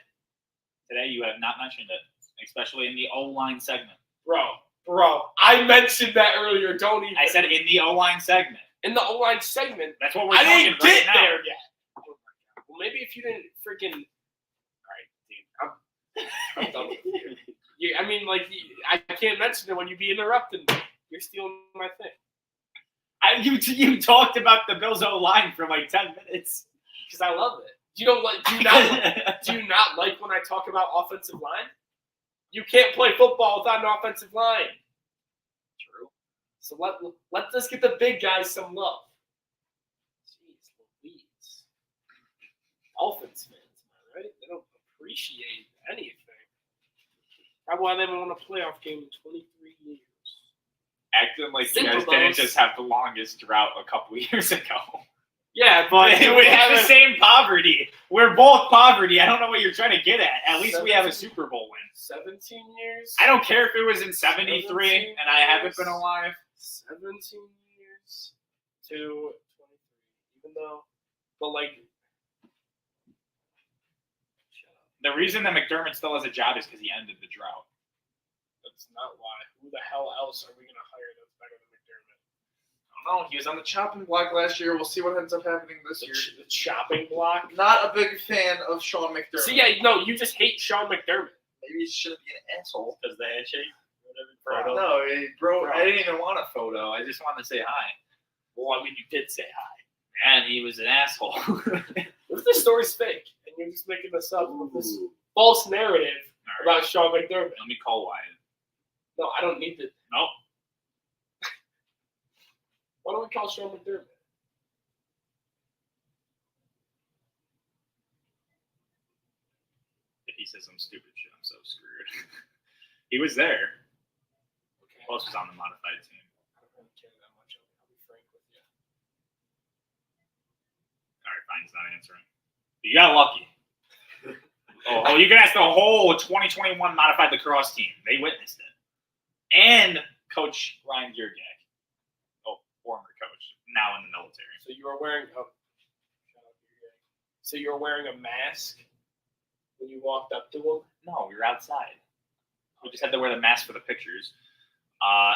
Today you have not mentioned it, especially in the O-line segment. Bro, I mentioned that earlier. Don't even. I said in the O-line segment. In the O-line segment. That's what we're I talking didn't right get now. there yet. Oh my God. Well, maybe if you didn't freaking. All right, dude. I'm done with you. I mean, like, I can't mention it when you be interrupting me. You're stealing my thing. You talked about the Bills O-line for like 10 minutes. Because I love it. Do you not like when I talk about offensive line? You can't play football without an offensive line. True. So let us get the big guys some love. Jeez Louise. Dolphins fans, am I right? They don't appreciate anything. That's why they haven't won a playoff game in 23 years. Acting like you guys Super didn't Bowls. just have the longest drought a couple years ago. Yeah, But we have the same poverty. We're both poverty. I don't know what you're trying to get at. At least we have a Super Bowl win. 17 years. I don't care if it was in 73 and I haven't been alive. 17 years to 23. Even though, but like, shut up. The reason that McDermott still has a job is because he ended the drought. That's not why. Who the hell else are we gonna hire that's better than McDermott? I don't know. He was on the chopping block last year. We'll see what ends up happening this year. The chopping block. Not a big fan of Sean McDermott. See, yeah, no, you just hate Sean McDermott. Maybe he shouldn't be an asshole. Because the handshake? Bro. No, bro, I didn't even want a photo. I just wanted to say hi. Well, I mean, you did say hi. And he was an asshole. What if the story's fake and you're just making this up with this false narrative All right. about Sean McDermott? Let me call Wyatt. No, I don't need to. Nope. Why don't we call Sean McDermott? If he says some stupid shit, I'm so screwed. He was there. Okay. Who else was on the modified team? I don't really care that much. I'll be frank with you. All right, fine. He's not answering. You got lucky. Oh, you can ask the whole 2021 modified lacrosse team. They witnessed it. And Coach Ryan Giergak. Oh, former coach. Now in the military. So you were wearing So you were wearing a mask when you walked up to him? No, we were outside. We just had to wear the mask for the pictures.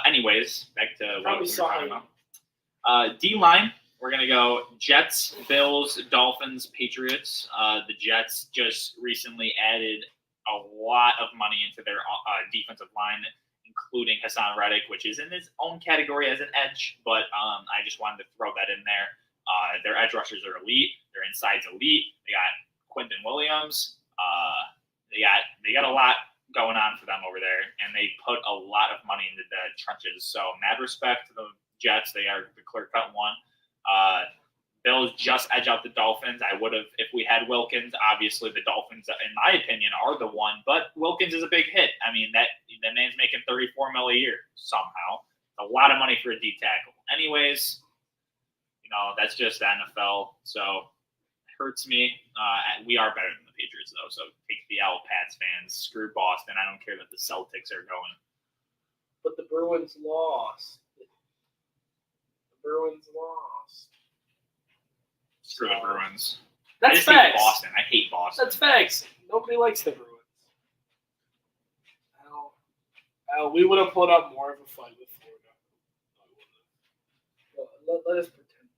Anyways, back to what we were talking about. D-line, we're going to go Jets, Bills, Dolphins, Patriots. The Jets just recently added a lot of money into their defensive line, including Hassan Reddick, which is in his own category as an edge, but I just wanted to throw that in there. Their edge rushers are elite. Their inside's elite. They got Quentin Williams. They got a lot going on for them over there, and they put a lot of money into the trenches. So mad respect to the Jets. They are the clear-cut one. Bills just edge out the Dolphins. I would have, if we had Wilkins, obviously the Dolphins, in my opinion, are the one. But Wilkins is a big hit. I mean, that man's making $34 million a year somehow. It's a lot of money for a D tackle. Anyways, that's just the NFL. So it hurts me. We are better than the Patriots, though. So take the L, Pats fans. Screw Boston. I don't care that the Celtics are going. But the Bruins lost. Screw the Bruins. That's I just hate facts. Boston. I hate Boston. That's facts. Nobody likes the Bruins. We would have put up more of a fight with Florida. Let us pretend.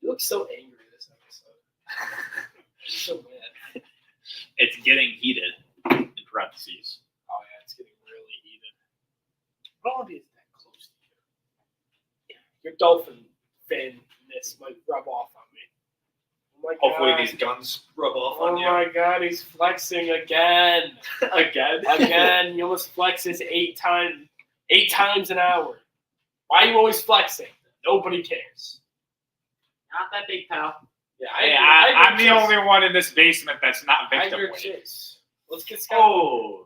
You look so angry this episode. You're so mad. It's getting heated, in parentheses. Oh, yeah, it's getting really heated. I don't want to be that close to you. Your Dolphin fan-ness might rub off on me. Oh my Hopefully God. these guns rub off Oh on you. my God, he's flexing again. Again, you almost flexes 8 times an hour. Why are you always flexing? Nobody cares. Not that big, pal. Yeah, I'm the only one in this basement that's not I victim hear weight. Chase. Let's get Scott. Oh.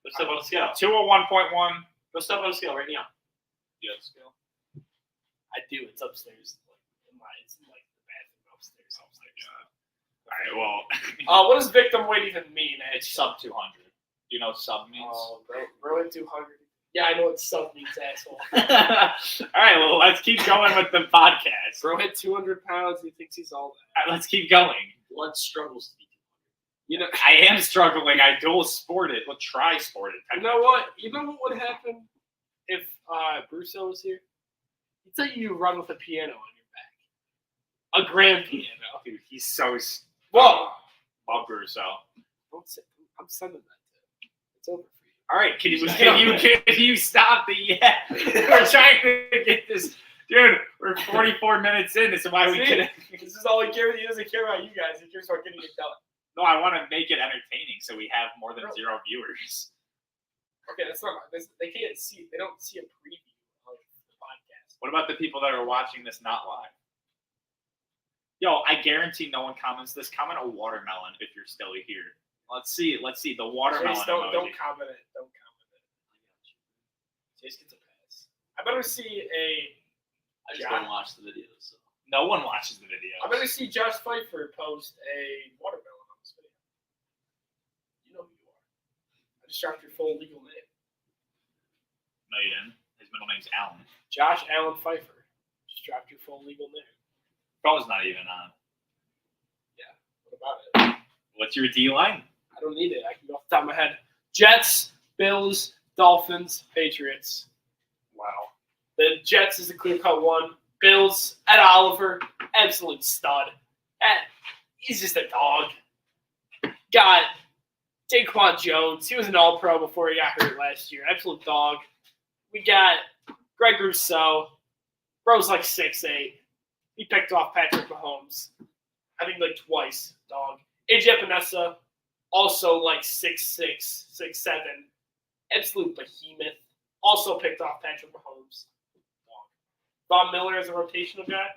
Let's step on the scale. 201.1. Go step on the scale right now. You have scale? I do. It's upstairs. It's in like the bathroom upstairs. All right, well. What does victim weight even mean? It's sub 200. Do you know what sub means? Oh, bro hit 200. Yeah, I know what sub means, asshole. All right, well, let's keep going with the podcast. Bro hit 200 pounds. He thinks he's all that. All right, let's keep going. Blood struggles to be. You know, I am struggling. I dual sported. Well, tri-sported. you know what? You know what would happen if Brusso was here? He'd tell you run with a piano on your back. A grand piano. Dude, he's so. Whoa! Love Brusso. Don't say. I'm sending that to him. It's over for you. All right, can you stop the yeah? We're trying to get this, dude. We're 44 minutes in. This is why we See? couldn't. This is all he cares. He doesn't care about you guys. He cares about getting it done. No, I want to make it entertaining, so we have more than 0 viewers. Okay, that's not. They can't see. They don't see a preview of the podcast. What about the people that are watching this not live? Yo, I guarantee no one comments this. Comment a watermelon if you're still here. Let's see. The watermelon Chase, emoji. don't comment it. Don't comment it. Chase gets a pass. I better see a. I just don't watch the videos. So. No one watches the video. I better see Josh Pfeiffer post a watermelon on this video. You know who you are. I just dropped your full legal name. No, you didn't. His middle name's Alan. Josh Allen Pfeiffer. Just dropped your full legal name. Phone's not even on. Yeah. What about it? What's your D line? I don't need it. I can go off the top of my head. Jets, Bills, Dolphins, Patriots. Wow. The Jets is a clear-cut one. Bills, Ed Oliver, absolute stud. He's just a dog. Got Daquan Jones. He was an all-pro before he got hurt last year. Absolute dog. We got Greg Rousseau. Bro's like 6'8". He picked off Patrick Mahomes. I think like twice, dog. AJ Epinesa, also like 6'6", 6'7". Absolute behemoth. Also picked off Patrick Mahomes. Von Miller as a rotational guy.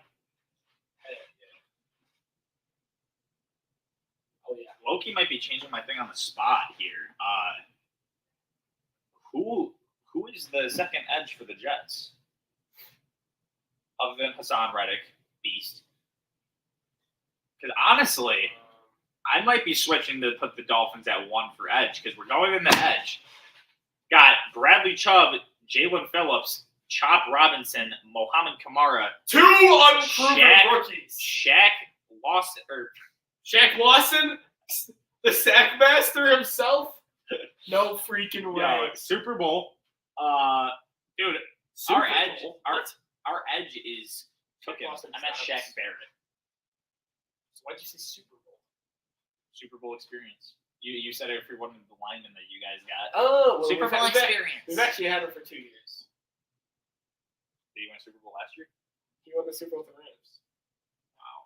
Oh yeah. Loki might be changing my thing on the spot here. Who is the second edge for the Jets? Other than Hassan Reddick, beast. Because honestly, I might be switching to put the Dolphins at 1 for edge because we're going in the edge. Got Bradley Chubb, Jalen Phillips, Chop Robinson, Mohamed Kamara, 2 unproven rookies. Shaq Lawson, the sackmaster himself. No freaking way. Yeah, Super Bowl. Dude, Super our edge, Bowl. our edge is cooking. Lawson's I'm at not- Shaq Barrett. So why'd you say Super Bowl? Super Bowl experience. You said every one of the linemen that you guys got. Oh, well, Super Bowl experience. We've actually had him for 2 years. Did he win Super Bowl last year? He won the Super Bowl with the Rams. Wow.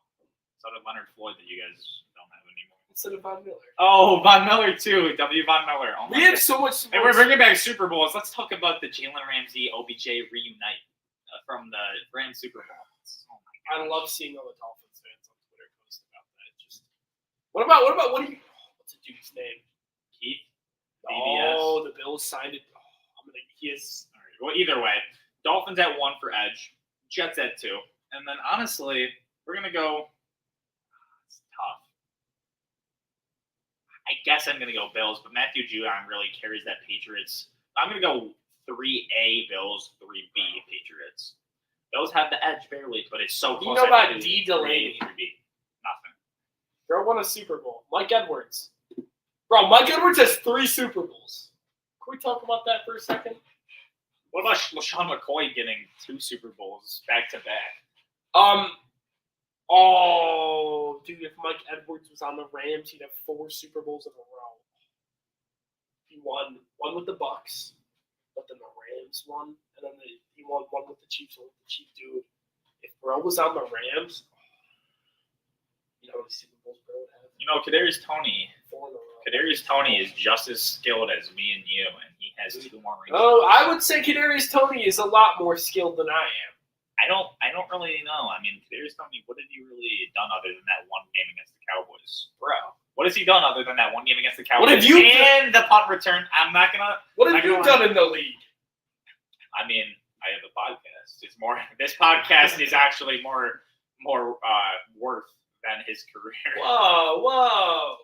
So did Leonard Floyd that you guys don't have anymore. Instead of Von Miller. Oh, Von Miller too. W. Von Miller. Oh We my have God. so much sports. Hey, we're bringing back Super Bowls. Let's talk about the Jalen Ramsey OBJ reunite from the Rams Super Bowl. Oh my I God. love seeing all the Dolphins fans on Twitter post about that. Just what do you? What's the dude's name? Keith. Oh, the Bills signed it. Oh, he is. All right. Well, either way, Dolphins at 1 for edge, Jets at 2, and then honestly, we're gonna go. It's tough. I guess I'm gonna go Bills, but Matthew Judon really carries that Patriots. I'm gonna go 3A Bills, 3B Patriots. Bills have the edge barely, but it's so close. You know about I think D. it's Delaney? 3B. Nothing. Girl won a Super Bowl. Mike Edwards. Bro, Mike Edwards has 3 Super Bowls. Can we talk about that for a second? What about LaShawn McCoy getting 2 Super Bowls back to back? Oh, dude, if Mike Edwards was on the Rams, he'd have 4 Super Bowls in a row. He won one with the Bucks, but then the Rams won, and then he won one with the Chiefs, one with the Chiefs. Dude, if Bro was on the Rams, you know how many Super Bowls Bro would have? You know, Kadarius Toney. 4 in a row. Kadarius Toney is just as skilled as me and you, and he has 2 more rings. Oh, I would say Kadarius Toney is a lot more skilled than I am. I don't really know. I mean, Kadarius Toney, what had he really done other than that one game against the Cowboys? Bro. What has he done other than that one game against the Cowboys? What have you and the punt return? I'm not gonna. What have you done in the league? I mean, I have a podcast. It's more. This podcast is actually more worth than his career. Whoa.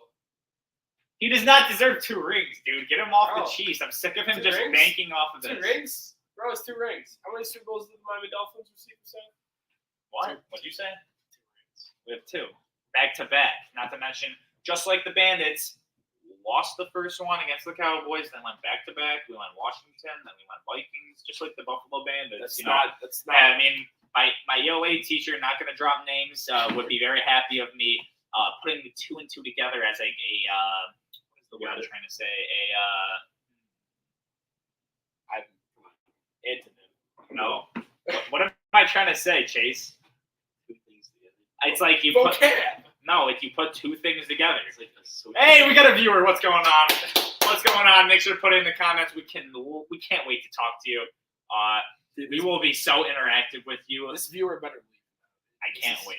He does not deserve 2 rings, dude. Get him off Bro. the Chiefs. I'm sick of him 2 just rings? banking off of this. 2 rings? Bro, it's 2 rings. How many Super Bowls did the Miami Dolphins receive? What? What'd you say? 2 rings. We have 2. Back to back. Not to mention, just like the Bandits, lost the first one against the Cowboys, then went back to back. We went Washington, then we went Vikings, just like the Buffalo Bandits. That's not. I mean, my EOA teacher, not going to drop names, would be very happy of me putting the 2 and 2 together as what is the word I'm trying to say? No. What am I trying to say, Chase? 2 things together. It's like you put like you put 2 things together. It's like Hey, we got a viewer. What's going on? What's going on? Make sure to put it in the comments. We can't wait to talk to you. We will be so interactive with you. This viewer better leave. I can't wait.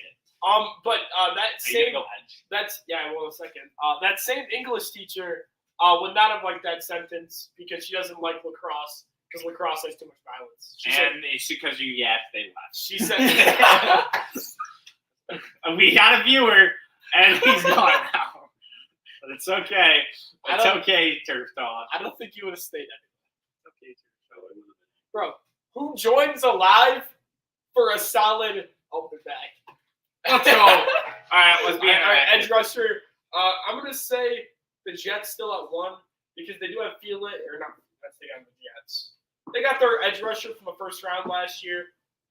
But that same Go ahead. a second. That same English teacher would not have liked that sentence because she doesn't like lacrosse because lacrosse has too much violence. It's because you yapped, they left. She said We got a viewer, and he's gone now. But it's okay. It's okay, Turf Talk. I don't think you would have stayed anyway. Okay, Turf Talk. Bro, who joins a live for a solid open back? Let's go. All right, let's be All right, interactive. edge rusher. I'm gonna say the Jets still at 1 because they do have they got the Jets. They got their edge rusher from the first round last year,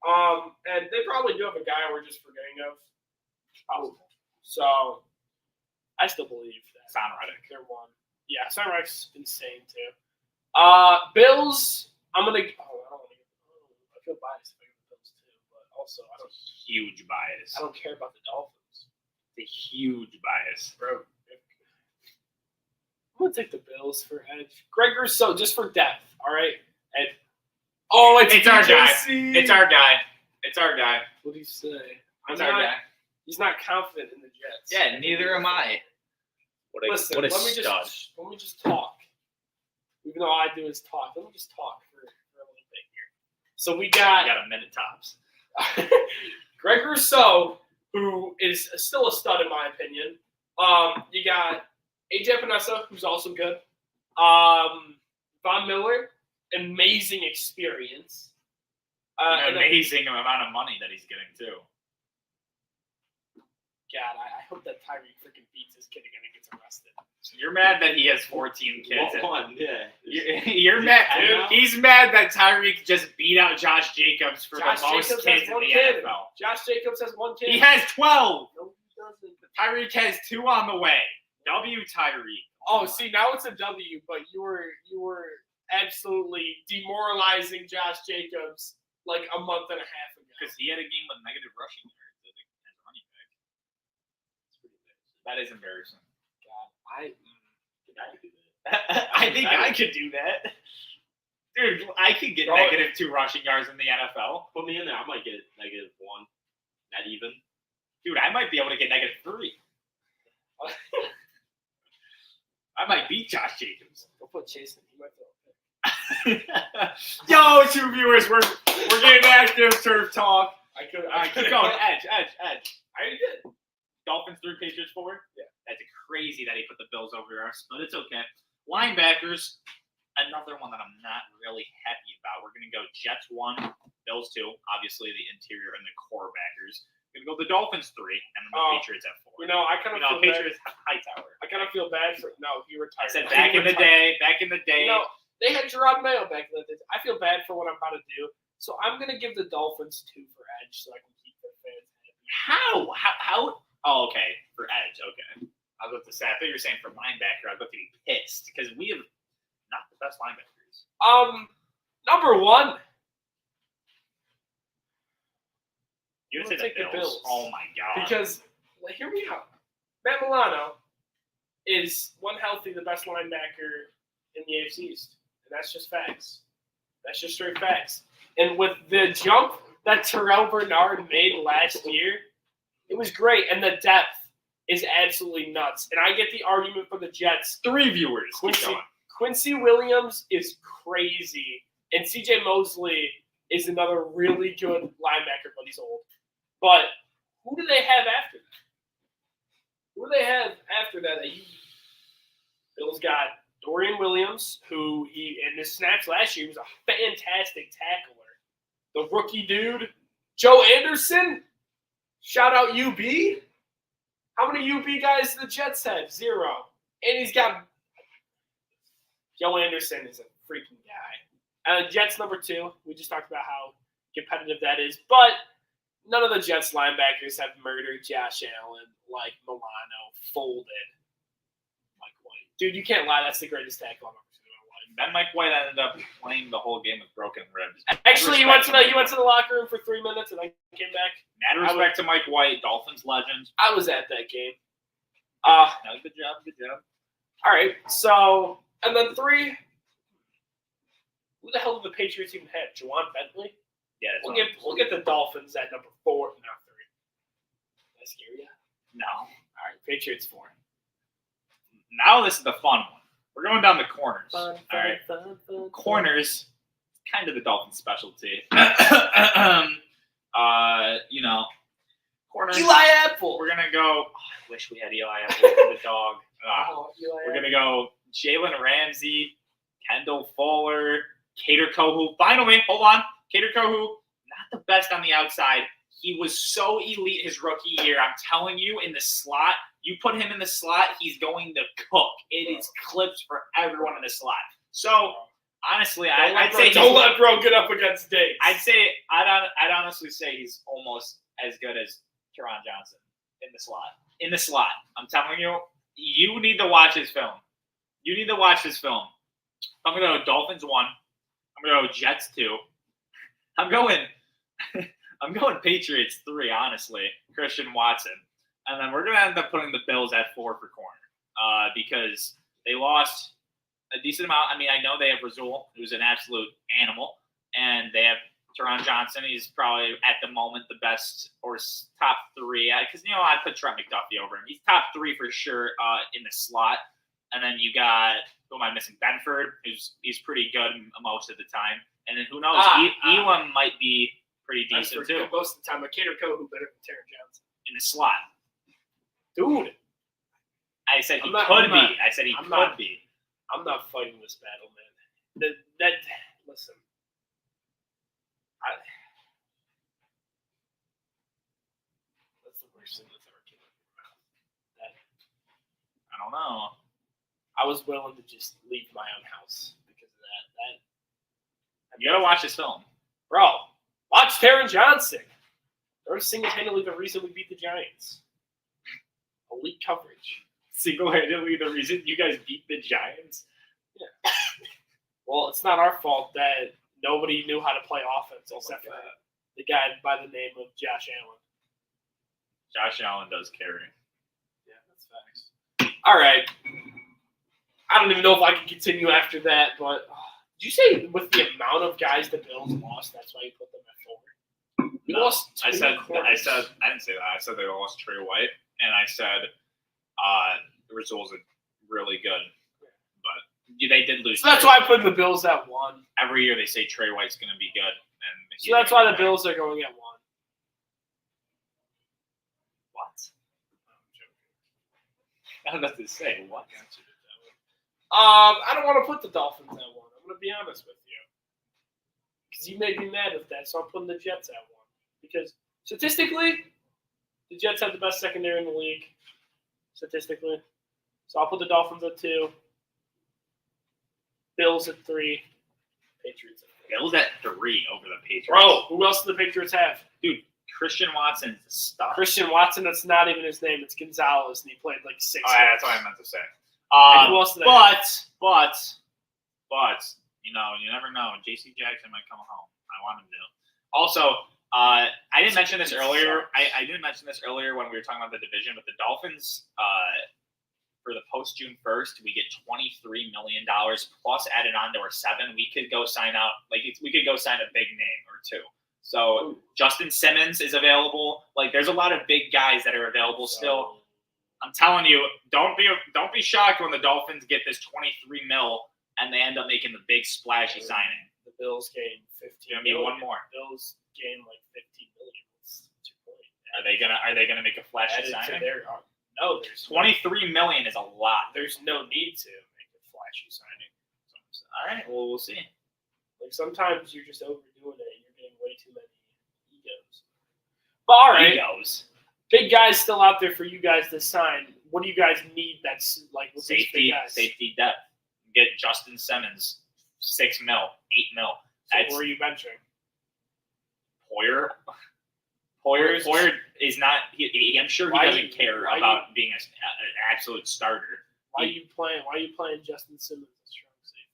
and they probably do have a guy we're just forgetting of. So I still believe that Son Reddick. they're 1. Yeah, Son Reddick's insane too. Bills. I don't want to. I feel biased if I get the Bills too, but also I don't. Huge bias. I don't care about the Dolphins. It's a huge bias. Bro. I'm going to take the Bills for edge. Greg Rousseau, just for depth, all right? And It's our guy. BJC. It's our guy. It's our guy. What do you say? It's our guy. He's not confident in the Jets. Yeah, neither am I. Listen, let me just talk. Even though all I do is talk. Let me just talk for a little bit here. So we We got got a minute tops. Greg Rousseau, who is still a stud in my opinion. You got AJ Panessa, who's also good. Von Miller, amazing experience. An amazing amount of money that he's getting too. God, I hope that Tyreek freaking beats his kid again and gets arrested. You're mad that he has 14 kids. Yeah. You're mad, dude. He's mad that Tyreek just beat out Josh Jacobs for Josh the most Jacobs kids has in 1 the kid. NFL. Josh Jacobs has 1 kid. He has 12. No, he doesn't. Tyreek has 2 on the way. W Tyreek. Oh, see, now it's a W, but you were absolutely demoralizing Josh Jacobs like a month and a half ago. Because he had a game with negative rushing yards as a running back. It's pretty embarrassing. That is embarrassing. God, I could do that. I think I could do that. Dude, I could get negative 2 rushing yards in the NFL. Put me in there. I might get -1. Not even. Dude, I might be able to get -3. I might beat Josh Jacobs. Don't put Chase in. He might throw a pick. Yo, 2 viewers, we're getting active. Turf Talk. I could Keep going. Edge. I already did. Dolphins 3, Patriots 4. Yeah. That's crazy that he put the Bills over us, but it's okay. Linebackers, another one that I'm not really happy about. We're going to go Jets 1, Bills 2. Obviously, the interior and the core backers. We're going to go the Dolphins 3, and then the Patriots at 4. I kind of feel Patriots bad. Hightower. I kind of feel bad for he retired. I said back in the day. They had Gerard Mayo back in the day. I feel bad for what I'm about to do, so I'm gonna give the Dolphins 2 for edge, so I can keep their fans happy. How? Oh, okay. For edge, okay. I was about to say. I thought you were saying for linebacker. I was about to be pissed because we have not the best linebackers. Number 1. You would I'm say gonna the Bills. Oh my god. Because hear me out. Matt Milano is, when healthy, the best linebacker in the AFC East. And that's just facts. That's just straight facts. And with the jump that Terrell Bernard made last year, it was great. And the depth is absolutely nuts. And I get the argument for the Jets. 3 viewers. Keep going. Quincy Williams is crazy, and C.J. Mosley is another really good linebacker, but he's old. But who do they have after that? Bill's got Dorian Williams, who in his snaps last year was a fantastic tackler. The rookie dude, Joe Anderson. Shout out UB. How many UB guys do the Jets have? 0. And he's got Joe Anderson is a freaking guy. Jets number 2. We just talked about how competitive that is. But none of the Jets linebackers have murdered Josh Allen like Milano folded Mike White. Dude, you can't lie. That's the greatest tackle I've ever seen in my life. Then Mike White ended up playing the whole game with broken ribs. Actually, you went to the locker room for 3 minutes and I came back. Mad respect to Mike White, Dolphins legend. I was at that game. Good job. All right, so and then 3. Who the hell did the Patriots even have? Juwan Bentley. Yeah, We'll get the Dolphins at number 4, not 3. Did I scare you? No. All right, Patriots 4. Now this is the fun one. We're going down the corners. Fun. Corners, kind of the Dolphins' specialty. Corners. Eli Apple. We're gonna go. Oh, I wish we had Eli Apple for the dog. We're gonna go Jalen Ramsey, Kendall Fuller, Cater Kohu. Finally, hold on, Cater Kohu. Not the best on the outside. He was so elite his rookie year. I'm telling you, in the slot, you put him in the slot, he's going to cook. It is clips for everyone in the slot. So honestly, I'd say don't let bro get up against Diggs. I'd honestly say he's almost as good as Teron Johnson in the slot. In the slot, I'm telling you, you need to watch his film. I'm gonna go Dolphins 1. I'm gonna go Jets 2. I'm going Patriots 3. Honestly, Christian Watson, and then we're gonna end up putting the Bills at 4 for corner because they lost a decent amount. I mean, I know they have Rasul, who's an absolute animal, and they have Teron Johnson. He's probably at the moment the best or top 3 because I'd put Trent McDuffie over him. He's top 3 for sure in the slot. And then you got, who am I missing? Benford, he's pretty good most of the time. And then who knows? Elam might be pretty decent too. Most of the time, but Cater Kohu better than Teron Johnson in the slot. Dude, I said he could be. I'm not fighting this battle, man. Listen. That's the worst thing that's ever came out of your mouth. I don't know. I was willing to just leave my own house because of that. You gotta watch this film, bro. Watch Teron Johnson. They're single-handedly the reason we beat the Giants. Elite coverage. Single-handedly the reason you guys beat the Giants? Yeah. Well, it's not our fault that nobody knew how to play offense except for the guy by the name of Josh Allen. Josh Allen does carry. Yeah, that's facts. All right. I don't even know if I can continue after that, but did you say with the amount of guys the Bills lost, that's why you put them at 4? No, I didn't say that. I said they lost Trey White, and I said the results are really good, but they did lose. So that's why I put the Bills at 1. Every year they say Trey White's going to be good, and so that's why the Bills are going at 1. What? I don't know what to say. What? I don't want to put the Dolphins at 1. I'm going to be honest with you. Because you made me mad with that, so I'm putting the Jets at 1. Because statistically, the Jets have the best secondary in the league. Statistically. So I'll put the Dolphins at 2. Bills at 3. Patriots at 4. Bills at 3 over the Patriots. Bro, who else do the Patriots have? Dude, Christian Watson is the star. Christian Watson, that's not even his name. It's Gonzalez, and he played like 6 Oh, yeah, that's what I meant to say. Who else did But, you never know. J.C. Jackson might come home. I want him to. Also, I didn't mention this earlier. I didn't mention this earlier when we were talking about the division, but the Dolphins, for the post-June 1st, we get $23 million plus added on to our 7. We could go sign out. We could go sign a big name or 2. So Justin Simmons is available. There's a lot of big guys that are available still. I'm telling you, don't be shocked when the Dolphins get this $23 million and they end up making the big splashy signing. The Bills gain 15 Gonna be million. one more. Bills gain like 15 million. What's your point? Are they gonna make a flashy Added to signing? No, there's $23 million is a lot. There's no need to make a flashy signing. All right, well we'll see. Like sometimes you're just overdoing it. You're getting way too many egos. But all right, Egos. big guys still out there for you guys to sign. What do you guys need? That's like with these big guys? Safety depth. Get Justin Simmons, $6 million, $8 million. So where are you benching? Hoyer is not. I'm sure he doesn't care about being an absolute starter. Why are you playing Justin Simmons as strong safety?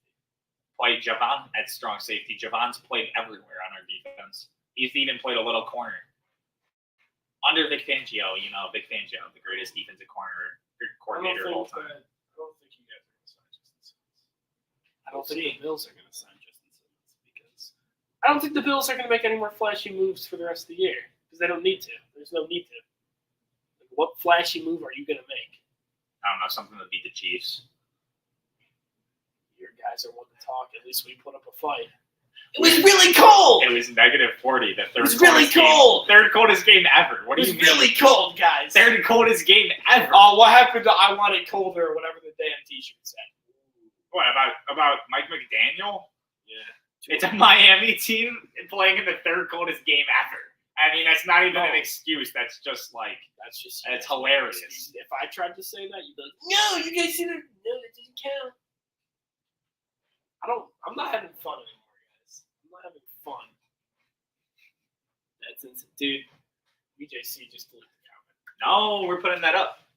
Play Javon at strong safety. Javon's played everywhere on our defense. He's even played a little corner. Under Vic Fangio, Vic Fangio, the greatest defensive coordinator of all time. I don't think you guys are going to sign Justin Simmons. I don't think the Bills are going to sign Justin Simmons because I don't think the Bills are going to make any more flashy moves for the rest of the year because they don't need to. There's no need to. Like, what flashy move are you going to make? I don't know, something to beat the Chiefs. Your guys are one to talk. At least we put up a fight. It was really cold. It was -40. The third. It was really cold. Third coldest game ever. What do you mean? It was really cold, guys. Third coldest game ever. Oh, what happened to I want it colder or whatever the damn T-shirt said? What about Mike McDaniel? Yeah. It's a Miami team playing in the third coldest game ever. I mean, that's not even an excuse. That's just like it's hilarious. If I tried to say that, you'd be like, "No, you guys see that? No, that doesn't count." I'm not having fun anymore, guys. I'm not having fun. That's insane, dude. BJC just deleted the comment. No, we're putting that up.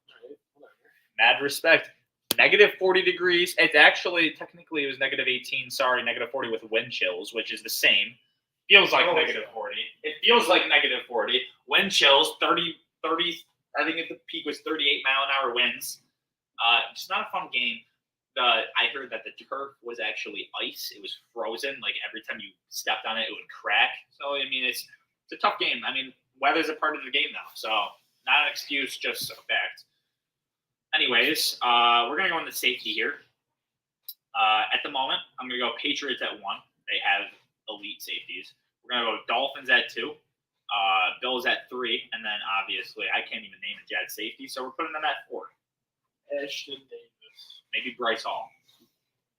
All right, whatever. Mad respect. -40 degrees. It's actually technically it was -18. Sorry, -40 with wind chills, which is the same. Feels like -40. It feels like -40. Wind chills, 30. I think at the peak was 38-mile-an-hour winds. It's not a fun game. I heard that the turf was actually ice. It was frozen. Like every time you stepped on it, it would crack. So I mean, it's a tough game. I mean, weather's a part of the game now, so not an excuse, just a fact. Anyways, we're gonna go into safety here. At the moment, I'm gonna go Patriots at 1. They have elite safeties. We're gonna go Dolphins at 2. Bills at 3, and then obviously I can't even name a Jet safety, so we're putting them at 4. Ashton Davis. Maybe Bryce Hall.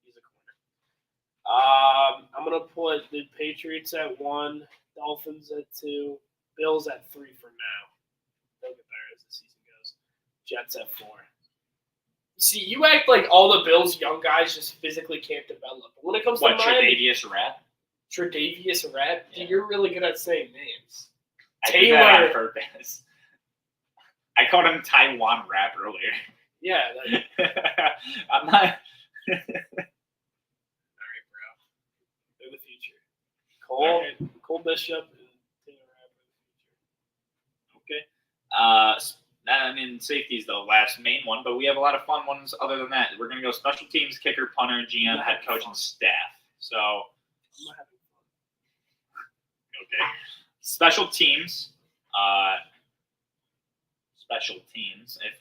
He's a corner. I'm gonna put the Patriots at 1, Dolphins at 2, Bills at 3 for now. They'll get better as the season goes. Jets at 4. See, you act like all the Bills' young guys just physically can't develop. But when it comes to Miami, Tre'Davious Rapp? Yeah. Dude, you're really good at saying names. I did that on purpose. I called him Taiwan Rap earlier. Yeah. I'm not. All right, bro. They're the future. Cole Bishop and Taylor Rapp are the future. Okay. I mean, safety is the last main one, but we have a lot of fun ones other than that. We're going to go special teams, kicker, punter, GM, head coach, and staff. So, I'm not having fun. okay. Special teams. If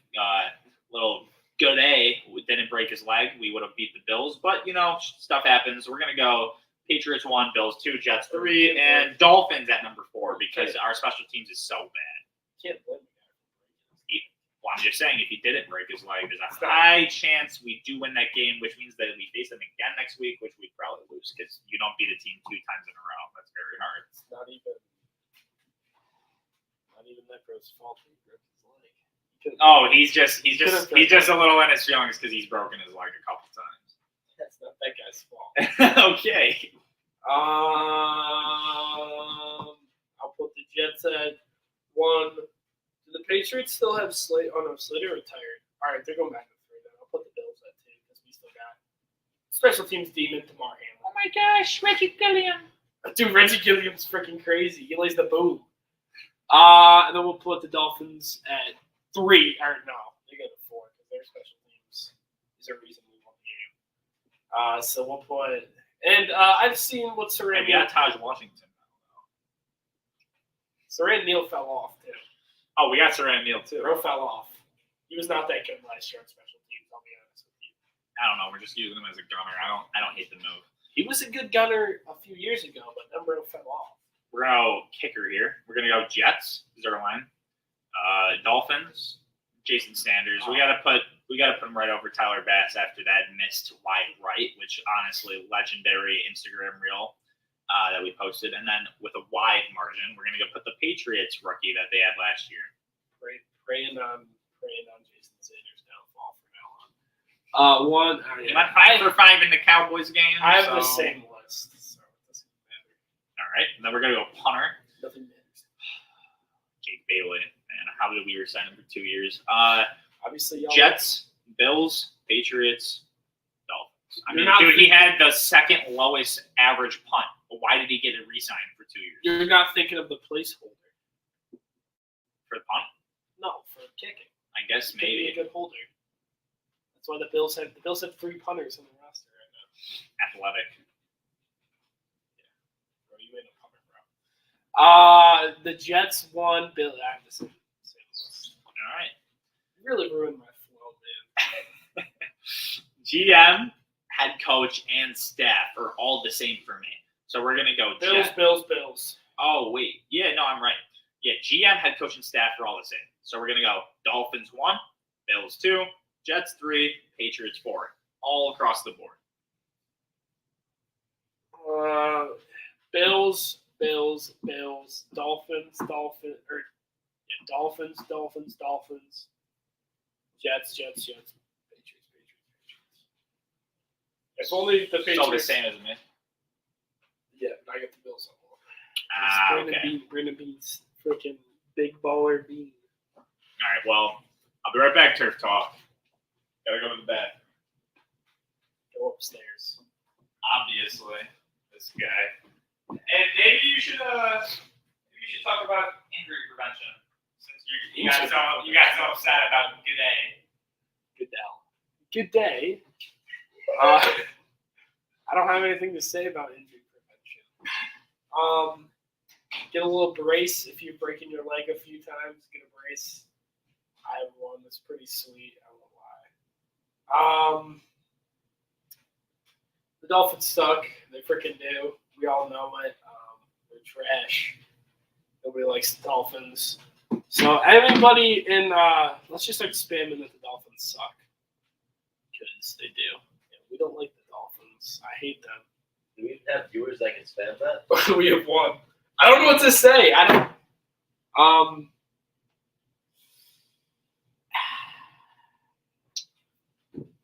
little good A didn't break his leg, we would have beat the Bills. But, stuff happens. We're going to go Patriots 1, Bills 2, Jets 3, and Dolphins at number 4 because our special teams is so bad. Can't blame me. Well, I'm just saying, if he didn't break his leg, there's a high chance we do win that game, which means that we face them again next week, which we'd probably lose because you don't beat a team 2 times in a row. That's very hard. It's not even that bro's fault that he broke his leg. Oh, he's just a little in his feelings because he's broken his leg a couple times. That's not that guy's fault. Okay. I'll put the Jets at 1. Do the Patriots still have Slater? Oh no, Slater retired. All right, they're going back to 3 then. I'll put the Bills at 2 because we still got special teams demon Damar Hamlin. Oh my gosh, Reggie Gilliam. Dude, Reggie Gilliam's freaking crazy. He lays the boom. And then we'll put the Dolphins at 3. Or no, they go to 4 because their special teams is a reason we won the game. So we'll put. And I've seen what Saran. We got Taj Washington. Saran Neal fell off too. Oh, we got Saran Neal too. Bro fell off. He was not that good last year on special teams. I'll be honest with you. I don't know. We're just using him as a gunner. I don't hate the move. He was a good gunner a few years ago, but number fell off. We're gonna go kicker here. We're gonna go Jets. Is our line? Dolphins. Jason Sanders. We gotta put him right over Tyler Bass after that missed wide right, which honestly legendary Instagram reel that we posted. And then with a wide margin, we're gonna go put the Patriots rookie that they had last year. Praying on Jason Sanders' downfall from now on. He went 5 for 5 in the Cowboys game. I have the same list, so it doesn't matter. All right, and then we're gonna go punter. Nothing matters. Jake Bailey, man, how did we resign him for 2 years? Obviously, y'all Jets, Bills, Patriots, Dolphins. I mean, You're not dude, he had the second lowest average punt. But why did he get it re-signed for 2 years? You're not thinking of the placeholder. For the punt? No, for kicking. I guess Could be maybe a good holder. That's why the Bills have 3 punters on the roster right now. athletic. Bro, you ain't a punter, bro. The Jets won. Bill, I have the same list. All right. You really ruined my flow, man. GM, head coach, and staff are all the same for me. So we're gonna go Bills. Oh wait, yeah, no, I'm right. Yeah, GM, head coach, and staff are all the same. So we're gonna go Dolphins 1, Bills 2, Jets 3, Patriots 4, all across the board. Bills, Dolphins, Jets, Patriots. If only the Patriots. So the same as me. Yeah, I get the Bills on board. Okay. Brandon Bean's freaking big baller Bean. All right. Well, I'll be right back. Turf talk. Gotta go to the bed. Go upstairs. Obviously, this guy. And maybe you should talk about injury prevention since you got so upset about Good day. I don't have anything to say about injury prevention. Get a little brace if you're breaking your leg a few times. Get a brace. I have one that's pretty sweet. I don't know why. The Dolphins suck. They freaking do. We all know it. They're trash. Nobody likes the Dolphins. So everybody let's just start spamming that the Dolphins suck. Because they do. Yeah, we don't like the Dolphins. I hate them. Do we have viewers that can spam that? We have one. I don't know what to say. I don't.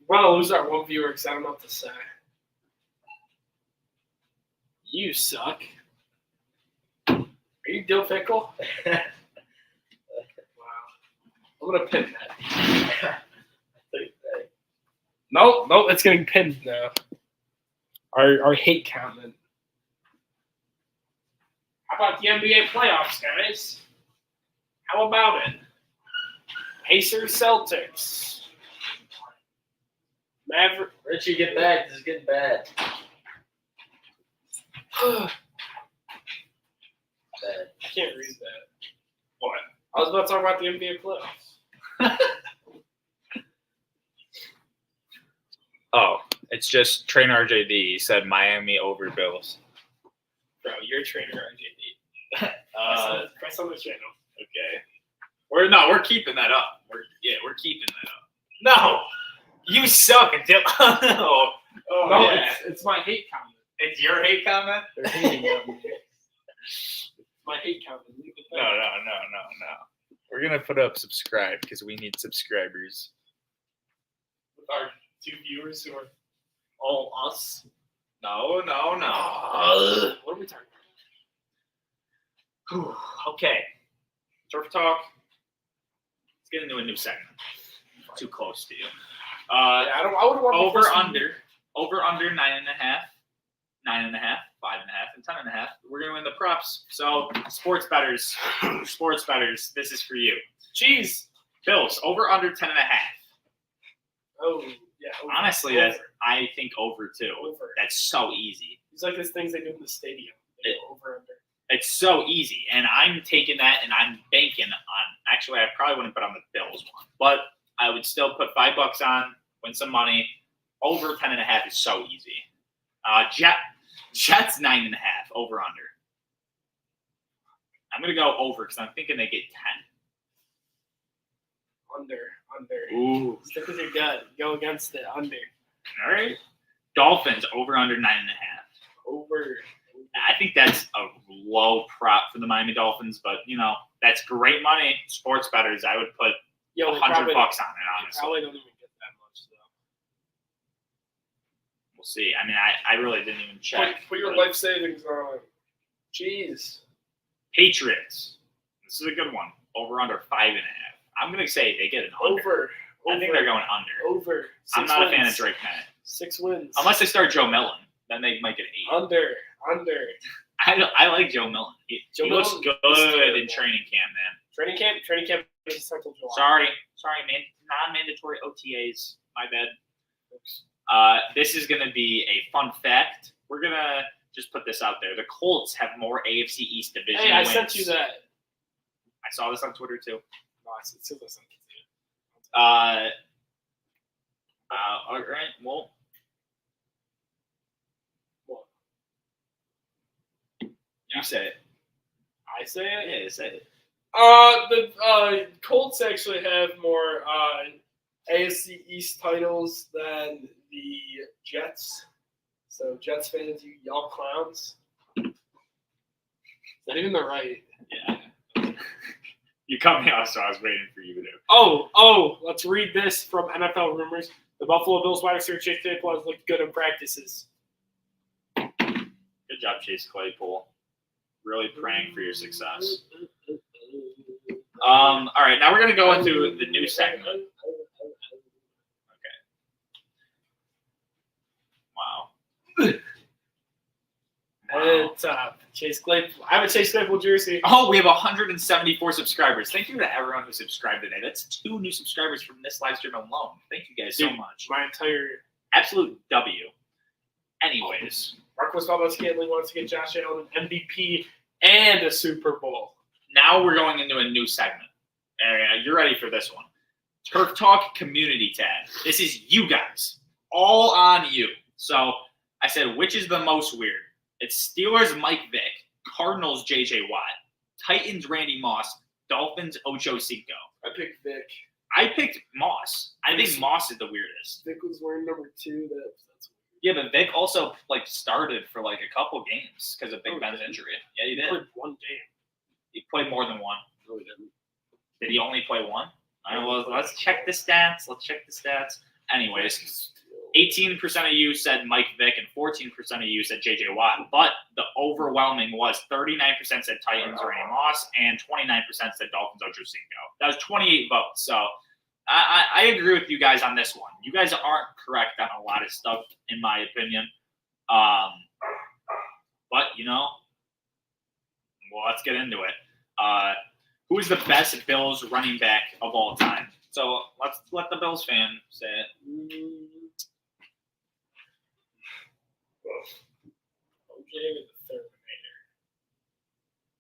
We're gonna lose our one viewer because I don't know what to say. You suck. Are you Dill Pickle? Wow. I'm gonna pin that. Nope, it's getting pinned now. Our hate comment. How about the NBA playoffs, guys? How about it? Pacers, Celtics. Maverick. Richie, get back. This is getting bad. I Bad. can't read that. What? I was about to talk about the NBA playoffs. Oh, it's just trainer RJD. He said Miami over Bills. Bro, you're a trainer, RJD. Press on the channel. Okay. We're keeping that up. We're keeping that up. No, you suck until no. Oh, No, yeah. it's my hate comment. It's your hate comment. They're hating on me. It's my hate comment. Leave it there. No. We're gonna put up subscribe because we need subscribers. With our 2 viewers who are all us. No. What are we talking about? Okay. Turf talk. Let's get into a new segment. Too close to you. I would want Over under 9.5, 9.5, 5.5, and 10.5. We're gonna win the props. So sports bettors, this is for you. Jeez. Bills over under 10.5. Oh yeah. Over. Honestly, Over. I think over too. Over. That's so easy. It's like those things they do in the stadium. They go over under. It's so easy, and I'm taking that and I'm banking on. Actually, I probably wouldn't put on the Bills one, but I would still put $5 on, win some money. Over 10.5 is so easy. Jets 9.5, over under. I'm gonna go over because I'm thinking they get 10. Under. Ooh. Stick with your gut. Go against it. Under. All right. Dolphins over under 9.5. Over. I think that's a low prop for the Miami Dolphins, but that's great money. Sports bettors, I would put Yo, $100 on it, honestly. Probably don't even get that much though. We'll see. I mean, I really didn't even check. Put your but life savings on. Jeez. Patriots. This is a good one. Over under 5.5. I'm gonna say they get an under. Over. I think they're going under. Over. I'm not a fan of Drake May. 6 wins. Unless they start Joe Milton, then they might get 8. Under. I like Joe Milton. He looks Milton good is in terrible. training camp, man. Training camp is until July. Sorry, man. Non-mandatory OTAs. My bad. This is going to be a fun fact. We're going to just put this out there. The Colts have more AFC East division Hey, I wins. sent you that. I saw this on Twitter, too. No, I still sent it to you. All right. Well, you say it. I say it? Yeah, say it. The Colts actually have more AFC East titles than the Jets. So Jets fans, y'all clowns. Is that even the right? Yeah. You cut me off, so I was waiting for you to do. Oh, let's read this from NFL Rumors. The Buffalo Bills wide receiver Chase Claypool has looked good in practices. Good job, Chase Claypool. Really praying for your success. All right, now we're going to go into the new segment. Okay. Wow. And Chase Claypool. I have a Chase Claypool jersey. Oh, we have 174 subscribers. Thank you to everyone who subscribed today. That's 2 new subscribers from this live stream alone. Thank you guys so Dude, much. My entire Absolute W. Anyways. Marcus Valdez-Scantling wants to get Josh Allen an MVP and a Super Bowl. Now we're going into a new segment. You're ready for this one. Turf Talk Community Tab. This is you guys. All on you. So I said, which is the most weird? It's Steelers Mike Vick, Cardinals J.J. Watt, Titans Randy Moss, Dolphins Ocho Cinco. I picked Vic. I picked Moss. I think Moss is the weirdest. Vic was wearing number 2. That's Yeah, but Vic also started for a couple games because of Big Ben's injury. Yeah, he did. played one game. He played more than one. No, he didn't. Did he only play one? All right, well, let's check the stats. Anyways, 18% of you said Mike Vick and 14% of you said J.J. Watt. But the overwhelming was 39% said Titans Randy Moss and 29% said Dolphins Ocho Cinco. That was 28 votes. So I agree with you guys on this one. You guys aren't correct on a lot of stuff, in my opinion. But, well, let's get into it. Who is the best Bills running back of all time? So let's let the Bills fan say it. OJ or the Terminator?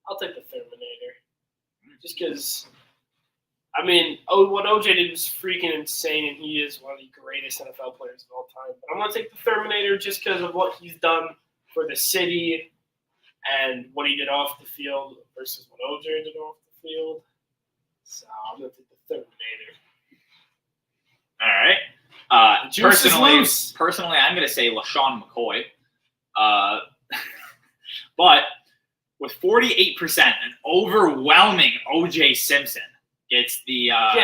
I'll take the Terminator. Just because, what OJ did was freaking insane, and he is one of the greatest NFL players of all time. But I'm going to take the Terminator just because of what he's done for the city and what he did off the field versus what OJ did off the field. So I'm going to take the Terminator. All right. Juice is loose. Personally, I'm going to say LaShawn McCoy. But with 48%, an overwhelming O.J. Simpson gets the nod.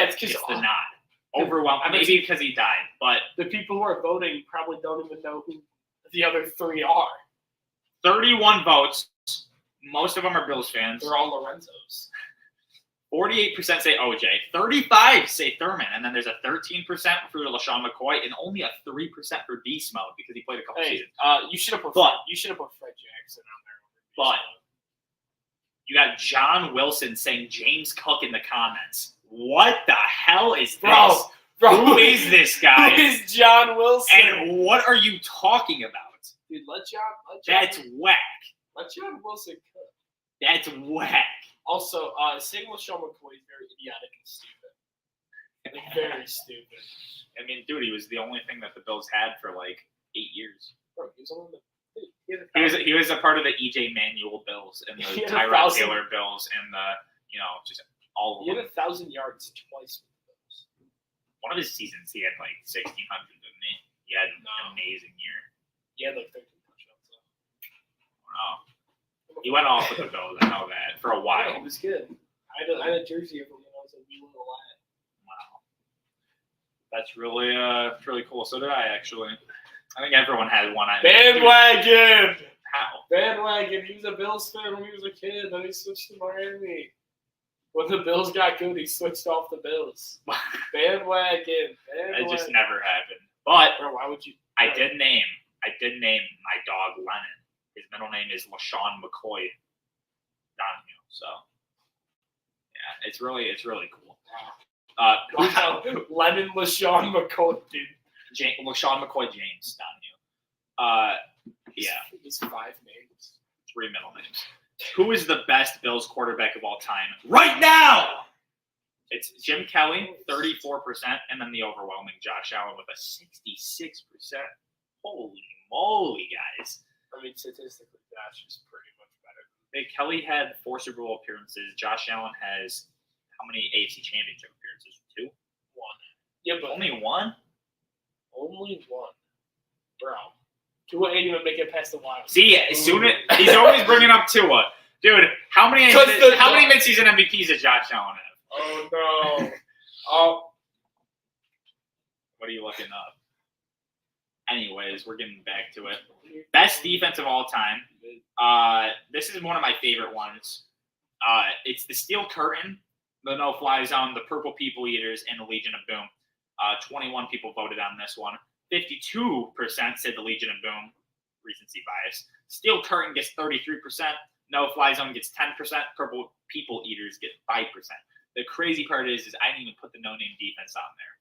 Overwhelming, maybe because he died, but the people who are voting probably don't even know who the other 3 are. 31 votes. Most of them are Bills fans. They're all Lorenzos. 48% say OJ, 35 say Thurman, and then there's a 13% for LaShawn McCoy, and only a 3% for Beast Mode because he played a couple seasons. You should have put Fred Jackson on there. But you got John Wilson saying James Cook in the comments. What the hell is this? Bro, who is this guy? Who is John Wilson? And what are you talking about? Dude, That's whack. Let John Wilson cook. That's whack. Also, saying LaShawn McCoy is very idiotic and stupid. Very stupid. I mean, dude, he was the only thing that the Bills had for like 8 years. Bro, he was on the. He was a part of the EJ Manuel Bills and the He had Tyrod 1,000 Taylor Bills and the just all He of had them. 1,000 yards twice with the Bills. One of his seasons, he had like 1,600, didn't he? He had an No. amazing year. He had like 13 touchdowns. So. Wow. He went off with the Bills. I know that for a Yeah, while. he was good. I had a jersey of him when I was a wee little lad. Wow. That's really cool. So did I actually. I think everyone had one. Bandwagon! How? Bandwagon. He was a Bills fan when he was a kid. Then he switched to Miami. When the Bills got good, he switched off the Bills. Bandwagon. It just never happened. But Bro, why would you? I did name my dog Lennon. His middle name is LaShawn McCoy Donahue. So yeah, it's really cool. Wow. Lennon LaShawn McCoy, dude. LaShawn McCoy James Donahue. Yeah, He's 5 names. 3 middle names. Who is the best Bills quarterback of all time right now? It's Jim Kelly, 34%, and then the overwhelming Josh Allen with a 66%. Holy moly, guys. I mean, statistically, that's just pretty much better. Hey, Kelly had 4 Super Bowl appearances. Josh Allen has how many AFC Championship appearances? 2? 1. Yeah, but Only 1? only 1. Bro. Tua ain't even make it past the wild. See, he's always bringing up Tua. Dude, how many midseason MVPs does Josh Allen have? Oh, no. Oh. What are you looking up? Anyways, we're getting back to it. Best defense of all time. This is one of my favorite ones. It's the Steel Curtain, the No-Fly Zone, the Purple People Eaters, and the Legion of Boom. 21 people voted on this one. 52% said the Legion of Boom. Recency bias. Steel Curtain gets 33%. No-Fly Zone gets 10%. Purple People Eaters get 5%. The crazy part is I didn't even put the no-name defense on there.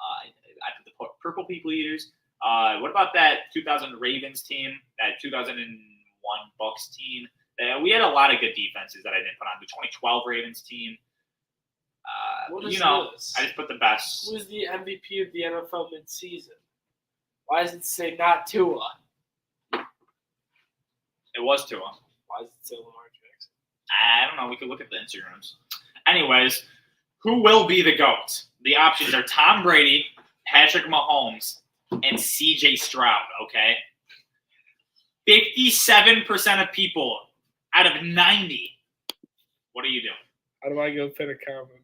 I put the Purple People Eaters. What about that 2000 Ravens team? That 2001 Bucks team? We had a lot of good defenses that I didn't put on. The 2012 Ravens team. What is this? I just put the best. Who is the MVP of the NFL midseason? Why does it say not Tua? It was Tua. Why does it say Lamar Jackson? I don't know. We could look at the Instagrams. Anyways, who will be the GOAT? The options are Tom Brady, Patrick Mahomes, and C.J. Stroud, okay? 57% of people out of 90. What are you doing? How do I go pin a comment?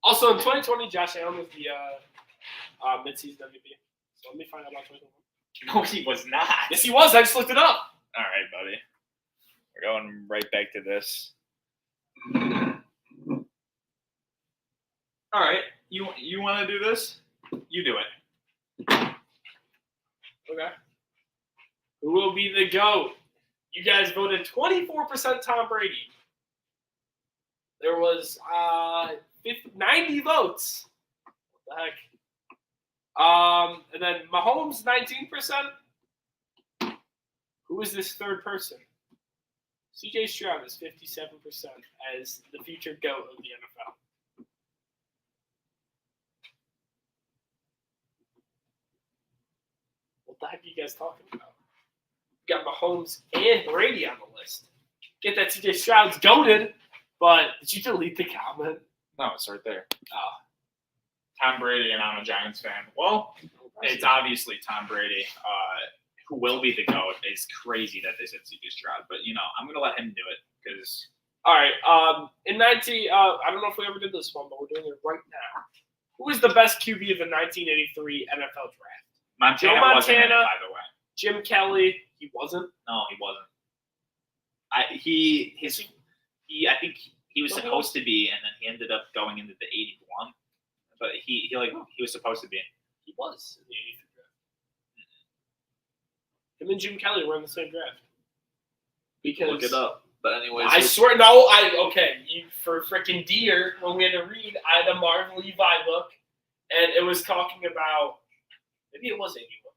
Also, in 2020, Josh Allen was the midseason MVP. So let me find out about 2021. No, he was not. Yes, he was. I just looked it up. All right, buddy. We're going right back to this. All right. You want to do this? You do it. Okay. Who will be the GOAT? You guys voted 24% Tom Brady. There was 90 votes. What the heck? And then Mahomes, 19%. Who is this third person? C.J. Stroud is 57% as the future GOAT of the NFL. What the heck are you guys talking about? We got Mahomes and Brady on the list. Get that C.J. Stroud's goated, but did you delete the comment? No, it's right there. Oh. Tom Brady, and I'm a Giants fan. Well, it's obviously Tom Brady. Who will be the GOAT? It's crazy that they said C.J. Stroud, but I'm gonna let him do it because. All right. In 19, I don't know if we ever did this one, but we're doing it right now. Who is the best QB of the 1983 NFL draft? Montana Joe wasn't in it, Montana. by the way. Jim Kelly. He wasn't. No, he wasn't. I think he was supposed to be, and then he ended up going into the 81. But he was supposed to be. He was in the 83 draft. Him and Jim Kelly were in the same draft. Because Look it up. But anyways, I swear, no, for freaking deer, when we had to read, I had a Marv Levi book, and it was talking about, maybe it was 81.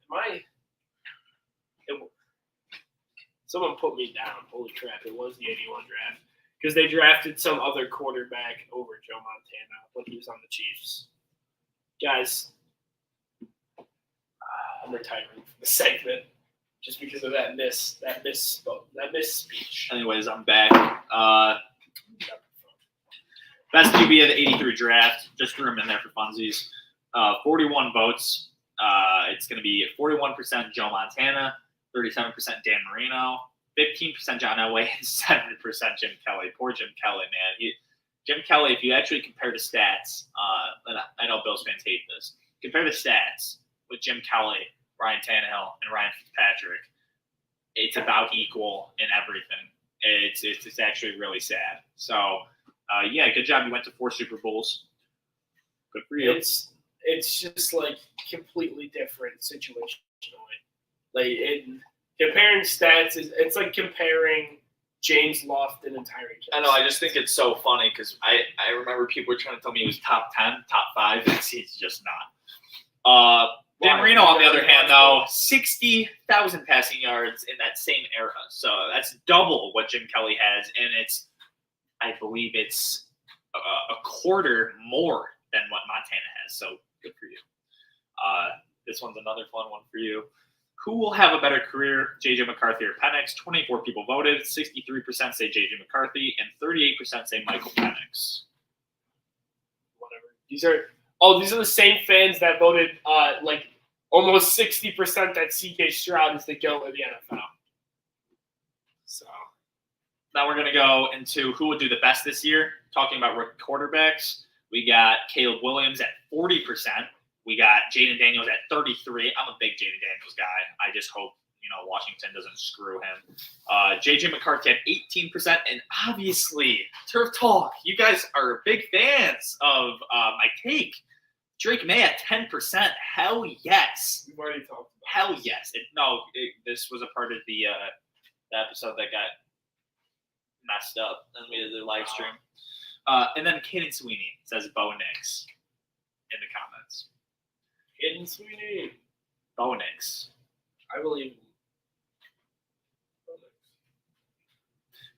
Someone put me down. Holy crap! It was the '81 draft because they drafted some other quarterback over Joe Montana when he was on the Chiefs. Guys, I'm retiring from the segment just because of that misspeech. Anyways, I'm back. Best QB of the '83 draft. Just threw him in there for funsies. 41 votes. It's going to be 41% Joe Montana, 37% Dan Marino, 15% John Elway, and 7% Jim Kelly. Poor Jim Kelly, man. Jim Kelly, if you actually compare the stats, and I know Bills fans hate this, compare the stats with Jim Kelly, Ryan Tannehill, and Ryan Fitzpatrick. It's about equal in everything. It's actually really sad. So, yeah, good job. You went to 4 Super Bowls. Good for you. It's just like completely different situationally. Like comparing stats it's like comparing James Lofton and Tyreek Hill. I know. I just think it's so funny because I remember people were trying to tell me he was top 10, top 5, and he's just not. Dan Marino, on the other hand, though, 60,000 passing yards in that same era. So that's double what Jim Kelly has, and I believe it's a quarter more than what Montana has. So good for you. This one's another fun one for you. Who will have a better career, J.J. McCarthy or Penix? 24 people voted. 63% say J.J. McCarthy, and 38% say Michael Penix. Whatever. These are the same fans that voted like almost 60% that C.K. Stroud is the GOAT of the NFL. So now we're going to go into who will do the best this year. Talking about quarterbacks, we got Caleb Williams at 40%. We got Jaden Daniels at 33. I'm a big Jaden Daniels guy. I just hope, Washington doesn't screw him. J.J. McCarthy at 18%. And obviously, Turf Talk, you guys are big fans of my take. Drake May at 10%. Hell yes. We've already talked about Hell yes. This was a part of the episode that got messed up. And we did the live stream. And then Caden Sweeney says Bo Nix in the comments. Caden Sweeney. Bo Nix. I believe.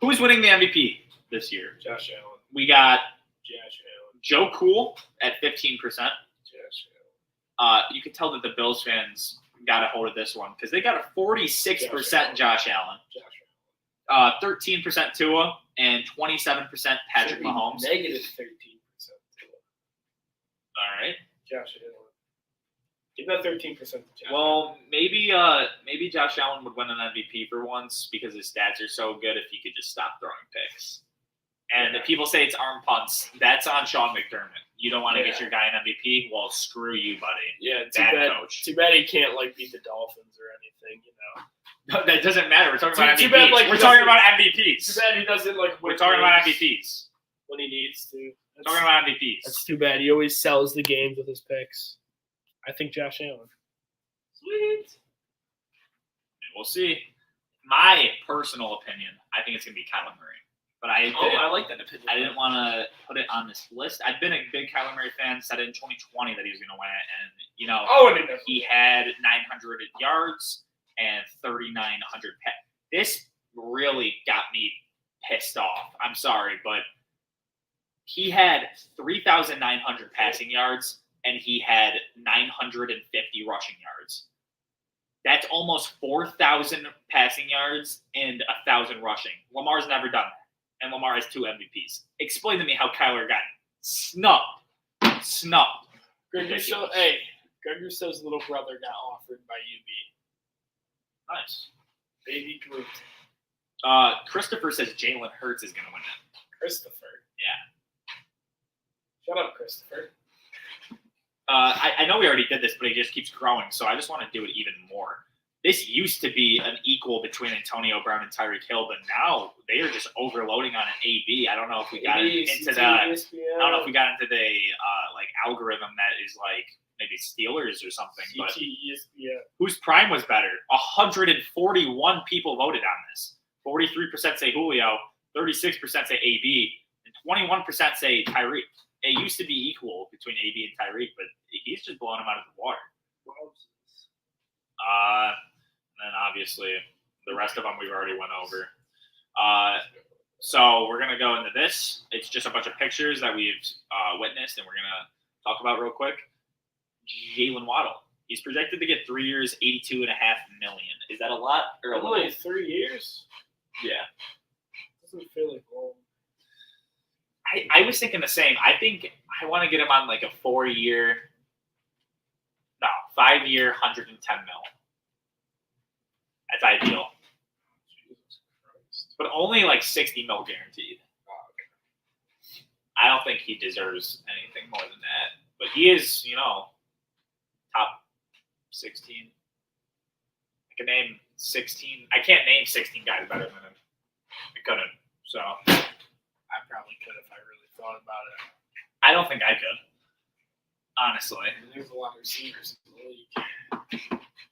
Who's winning the MVP this year? Josh Allen. We got Josh Allen. Joe Cool at 15%. Josh Allen. You could tell that the Bills fans got a hold of this one because they got a 46% Josh Allen. 13% Tua, and 27% Patrick Mahomes. Negative 13% Tua. All right. Josh Allen. Give that 13% to Josh. Well, maybe Josh Allen would win an MVP for once because his stats are so good if he could just stop throwing picks. And if people say it's arm punts, that's on Sean McDermott. You don't want to get your guy an MVP? Well, screw you, buddy. Yeah, coach. Too bad he can't beat the Dolphins or anything, No, that doesn't matter. We're talking about too MVPs. bad, We're talking about MVPs. Too bad he doesn't We're talking about MVPs. when he needs to. Talking about MVPs. That's too bad. He always sells the games with his picks. I think Josh Allen. Sweet. We'll see. My personal opinion, I think it's going to be Kyler Murray. But I like that opinion. I didn't want to put it on this list. I've been a big Kyler Murray fan. Said in 2020 that he was going to win it, and he had 900 yards and 3,900 This really got me pissed off. I'm sorry, but he had 3,900 passing yards and he had 950 rushing yards. That's almost 4,000 passing yards and 1,000 rushing. Lamar's never done that. And Lamar has 2 MVPs. Explain to me how Kyler got snubbed. Greg Russo's little brother got offered by UB. Nice. Baby Groot. Christopher says Jalen Hurts is going to win it. Christopher. Yeah. Shut up, Christopher. I know we already did this, but it just keeps growing, so I just want to do it even more. This used to be an equal between Antonio Brown and Tyreek Hill, but now they are just overloading on an AB. I don't know if we got into the algorithm that is like maybe Steelers or something. But whose prime was better? 141 people voted on this. 43% say Julio, 36% say AB, and 21% say Tyreek. It used to be equal between AB and Tyreek, but he's just blowing him out of the water. And then obviously the rest of them we've already went over. So we're gonna go into this. It's just a bunch of pictures that we've witnessed, and we're gonna talk about real quick. Jalen Waddle. He's projected to get 3 years, $82.5 million. Is that a lot or a little? Only 3 years. Yeah. Doesn't feel like long. I was thinking the same. I think I want to get him on like a 5-year, 110 mil. That's ideal. But only like 60 mil guaranteed. I don't think he deserves anything more than that. But he is, top 16. I can name 16. I can't name 16 guys better than him. I couldn't. So I probably could if I really thought about it. I don't think I could. Honestly. There's a lot of receivers in the league.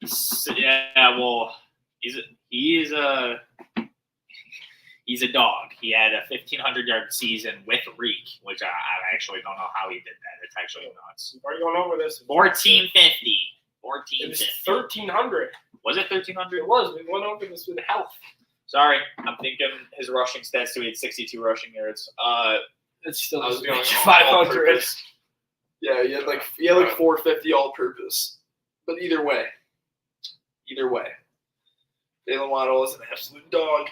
So, yeah, well, he's a dog. He had a 1,500-yard season with Reek, which I actually don't know how he did that. It's actually nuts. We've already gone over this. 1,450. It was 1,300. Was it 1,300? It was. We went over this with health. Sorry, I'm thinking his rushing stats. So he had 62 rushing yards. It's still I was going 500. all-purpose. Yeah, he had like 450 all-purpose. But either way, Jalen Waddle is an absolute dog,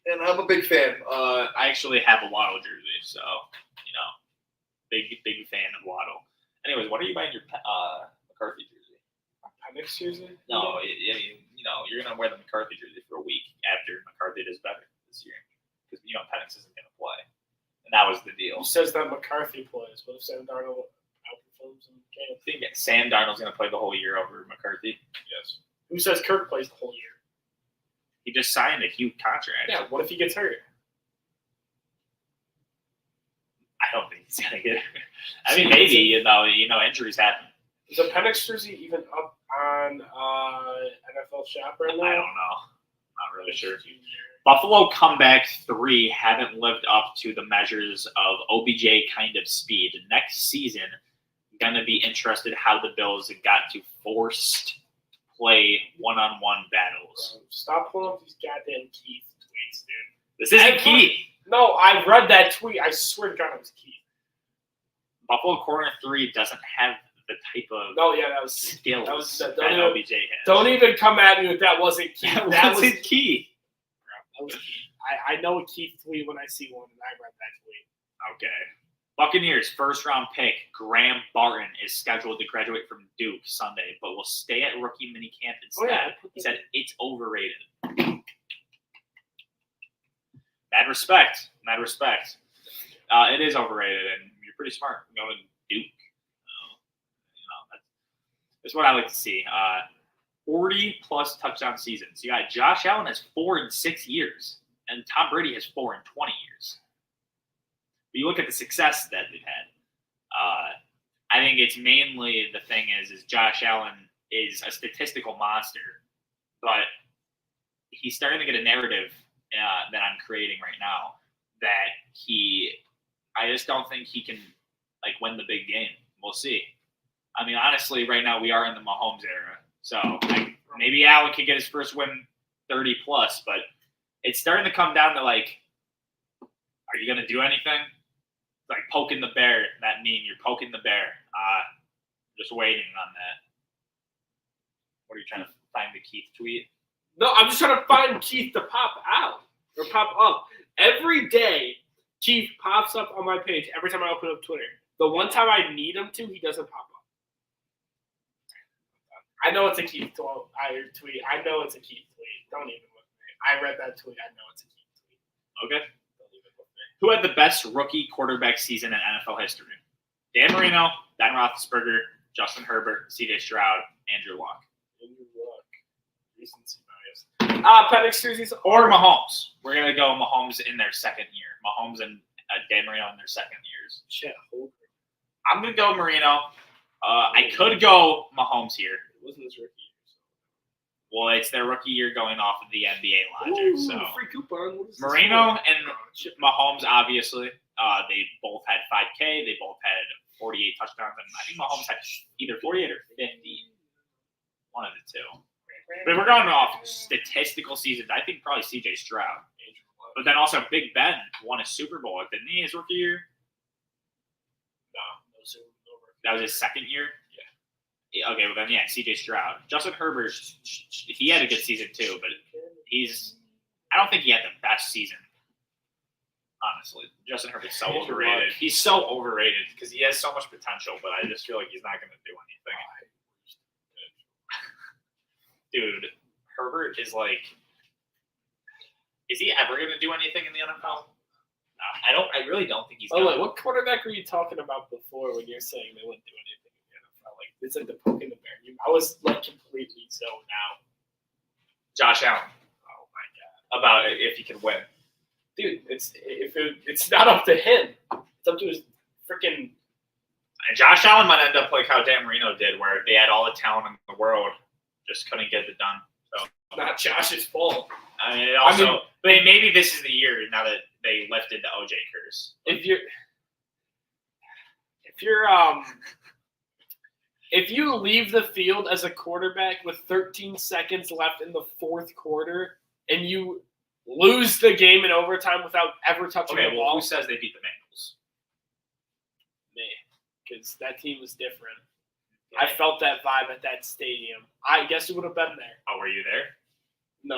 and I'm a big fan. I actually have a Waddle jersey, so big fan of Waddle. Anyways, what are you buying your McCarthy jersey? Penix jersey? No, you're gonna wear the McCarthy jersey for a week after McCarthy does better this year, because Penix isn't gonna play, and that was the deal. Who says that McCarthy plays? What if Sam Darnold outperforms him? I think Sam Darnold's gonna play the whole year over McCarthy. Yes. Who says Kirk plays the whole year? He just signed a huge contract. Yeah. What if he gets hurt? I don't think he's gonna get hurt. I mean, maybe injuries happen. Is the Penix jersey even up on NFL Shop right now? I don't know. Not really sure. Buffalo comeback 3 haven't lived up to the measures of OBJ kind of speed. Next season, gonna be interested how the Bills got to forced play one-on-one battles. Stop pulling up these goddamn Keith tweets, dude. This isn't Keith. No, I read that tweet. I swear to God it was Keith. Buffalo corner 3 doesn't have the type of that was skills that that OBJ has. Don't even come at me if that wasn't Keith. That was Keith. That was Keith. I know a Keith tweet when I see one, and I read that tweet. Okay. Buccaneers first-round pick Graham Barton is scheduled to graduate from Duke Sunday, but will stay at rookie minicamp instead. He said it's overrated. Mad respect. It is overrated, and you're pretty smart going to Duke. That's what I like to see. 40-plus touchdown seasons. You got Josh Allen has 4 in 6 years, and Tom Brady has 4 in 20 years. But you look at the success that they've had. I think it's mainly the thing is Josh Allen is a statistical monster, but he's starting to get a narrative that I'm creating right now that I just don't think he can win the big game. We'll see. I mean, honestly, right now we are in the Mahomes era, so maybe Allen could get his first win 30-plus, but it's starting to come down to are you going to do anything? Like poking the bear, that meme, you're poking the bear. Just waiting on that. What are you trying to find the Keith tweet? No, I'm just trying to find Keith to pop out or pop up. Every day, Keith pops up on my page every time I open up Twitter. The one time I need him to, he doesn't pop up. I know it's a Keith tweet. I know it's a Keith tweet. Don't even look at me. I read that tweet. I know it's a Keith tweet. Okay. Who had the best rookie quarterback season in NFL history? Dan Marino, Ben Roethlisberger, Justin Herbert, C.J. Stroud, Andrew Luck. Recency bias. Penix jerseys Or Mahomes. We're going to go Mahomes in their second year. Mahomes and Dan Marino in their second years. Shit. I'm going to go Marino. I could go Mahomes here. It wasn't his rookie year. Well, it's their rookie year going off of the NBA logic. So free coupon. Marino and Mahomes, obviously, they both had 5K. They both had 48 touchdowns, and I think Mahomes had either 48 or 50. One of the two. But we're going off statistical seasons. I think probably C.J. Stroud. But then also Big Ben won a Super Bowl, didn't he, his rookie year? No Super Bowl. That was his second year? Yeah. Okay, well then, yeah, C.J. Stroud. Justin Herbert, he had a good season too, but I don't think he had the best season. Honestly, Justin Herbert's so overrated. He's so overrated because he has so much potential, but I just feel like he's not going to do anything. Dude, Herbert is like, is he ever going to do anything in the NFL? No, I really don't think he's. Oh, wait, what quarterback were you talking about before when you're saying they wouldn't do anything in the NFL? Like, it's like the poke in the bear. I was like completely zoned out. Josh Allen. Oh my god. About if he could win. Dude, it's not up to him. It's up to his freaking. Josh Allen might end up like how Dan Marino did, where they had all the talent in the world, just couldn't get it done. So not Josh's fault. I mean, also, but maybe this is the year now that they lifted the OJ curse. If you leave the field as a quarterback with 13 seconds left in the fourth quarter and you lose the game in overtime without ever touching the ball. Who says they beat the Bengals? Me, because that team was different. I felt that vibe at that stadium. I guess it would have been there. Oh, were you there? No,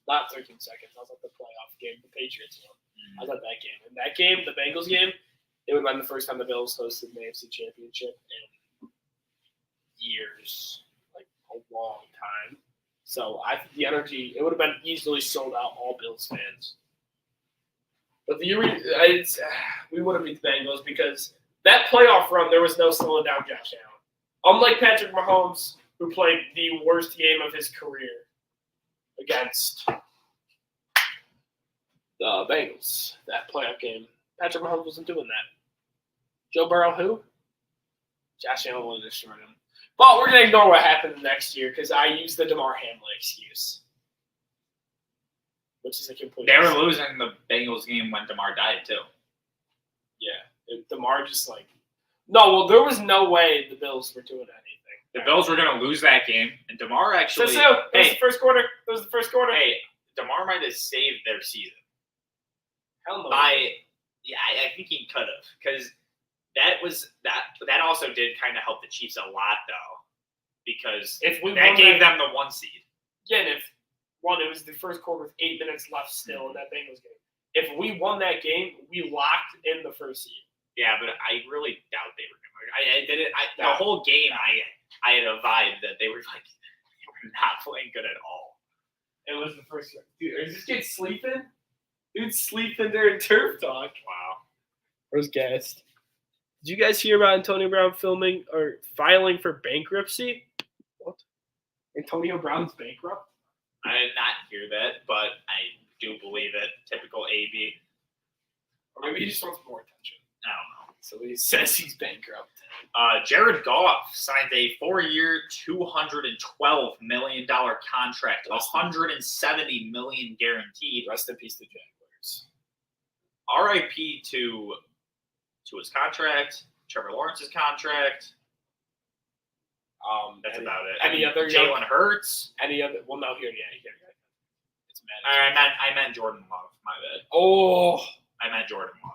not 13 seconds. I was at the playoff game, the Patriots one. I was at that game. In that game, the Bengals game, it would have been the first time the Bills hosted an AFC Championship in years, like a long time. So I think the energy, it would have been easily sold out, all Bills fans. But the year we would have beat the Bengals because that playoff run, there was no slowing down Josh Allen. Unlike Patrick Mahomes, who played the worst game of his career against the Bengals, that playoff game, Patrick Mahomes wasn't doing that. Joe Burrow, who? Josh Allen would have destroyed him. But we're going to ignore what happened next year because I used the DeMar Hamlin excuse. Which is a complete They were losing the Bengals game when DeMar died, too. Yeah. DeMar just like... No, well, there was no way the Bills were doing anything. The Bills were going to lose that game, and DeMar actually... So, it was the first quarter. It was the first quarter. Hey, DeMar might have saved their season. Hell no. I think he could have, because that also did kind of help the Chiefs a lot, though, because that gave them the 1 seed. Yeah, and it was the first quarter with 8 minutes left still in that Bengals game. If we won that game, we locked in the first seed. Yeah, but I really doubt they were going to. The whole game, I had a vibe that they were like, they were not playing good at all. It was the first game. Dude, is this kid sleeping? Dude's sleeping during turf talk. Wow. Where's Guest? Did you guys hear about Antonio Brown filing for bankruptcy? What? Antonio Brown's bankrupt? I did not hear that, but I do believe it. Typical AB. Or maybe he just wants more attention. I don't know. So he says he's bankrupt. Jared Goff signed a 4-year, $212 million contract, $170 million guaranteed. Rest in peace to Jaguars. RIP to his contract, Trevor Lawrence's contract. That's about it. Any other Jalen Hurts? Any other? Well, no, here. It's I meant Jordan Love. My bad. Oh, I meant Jordan Love.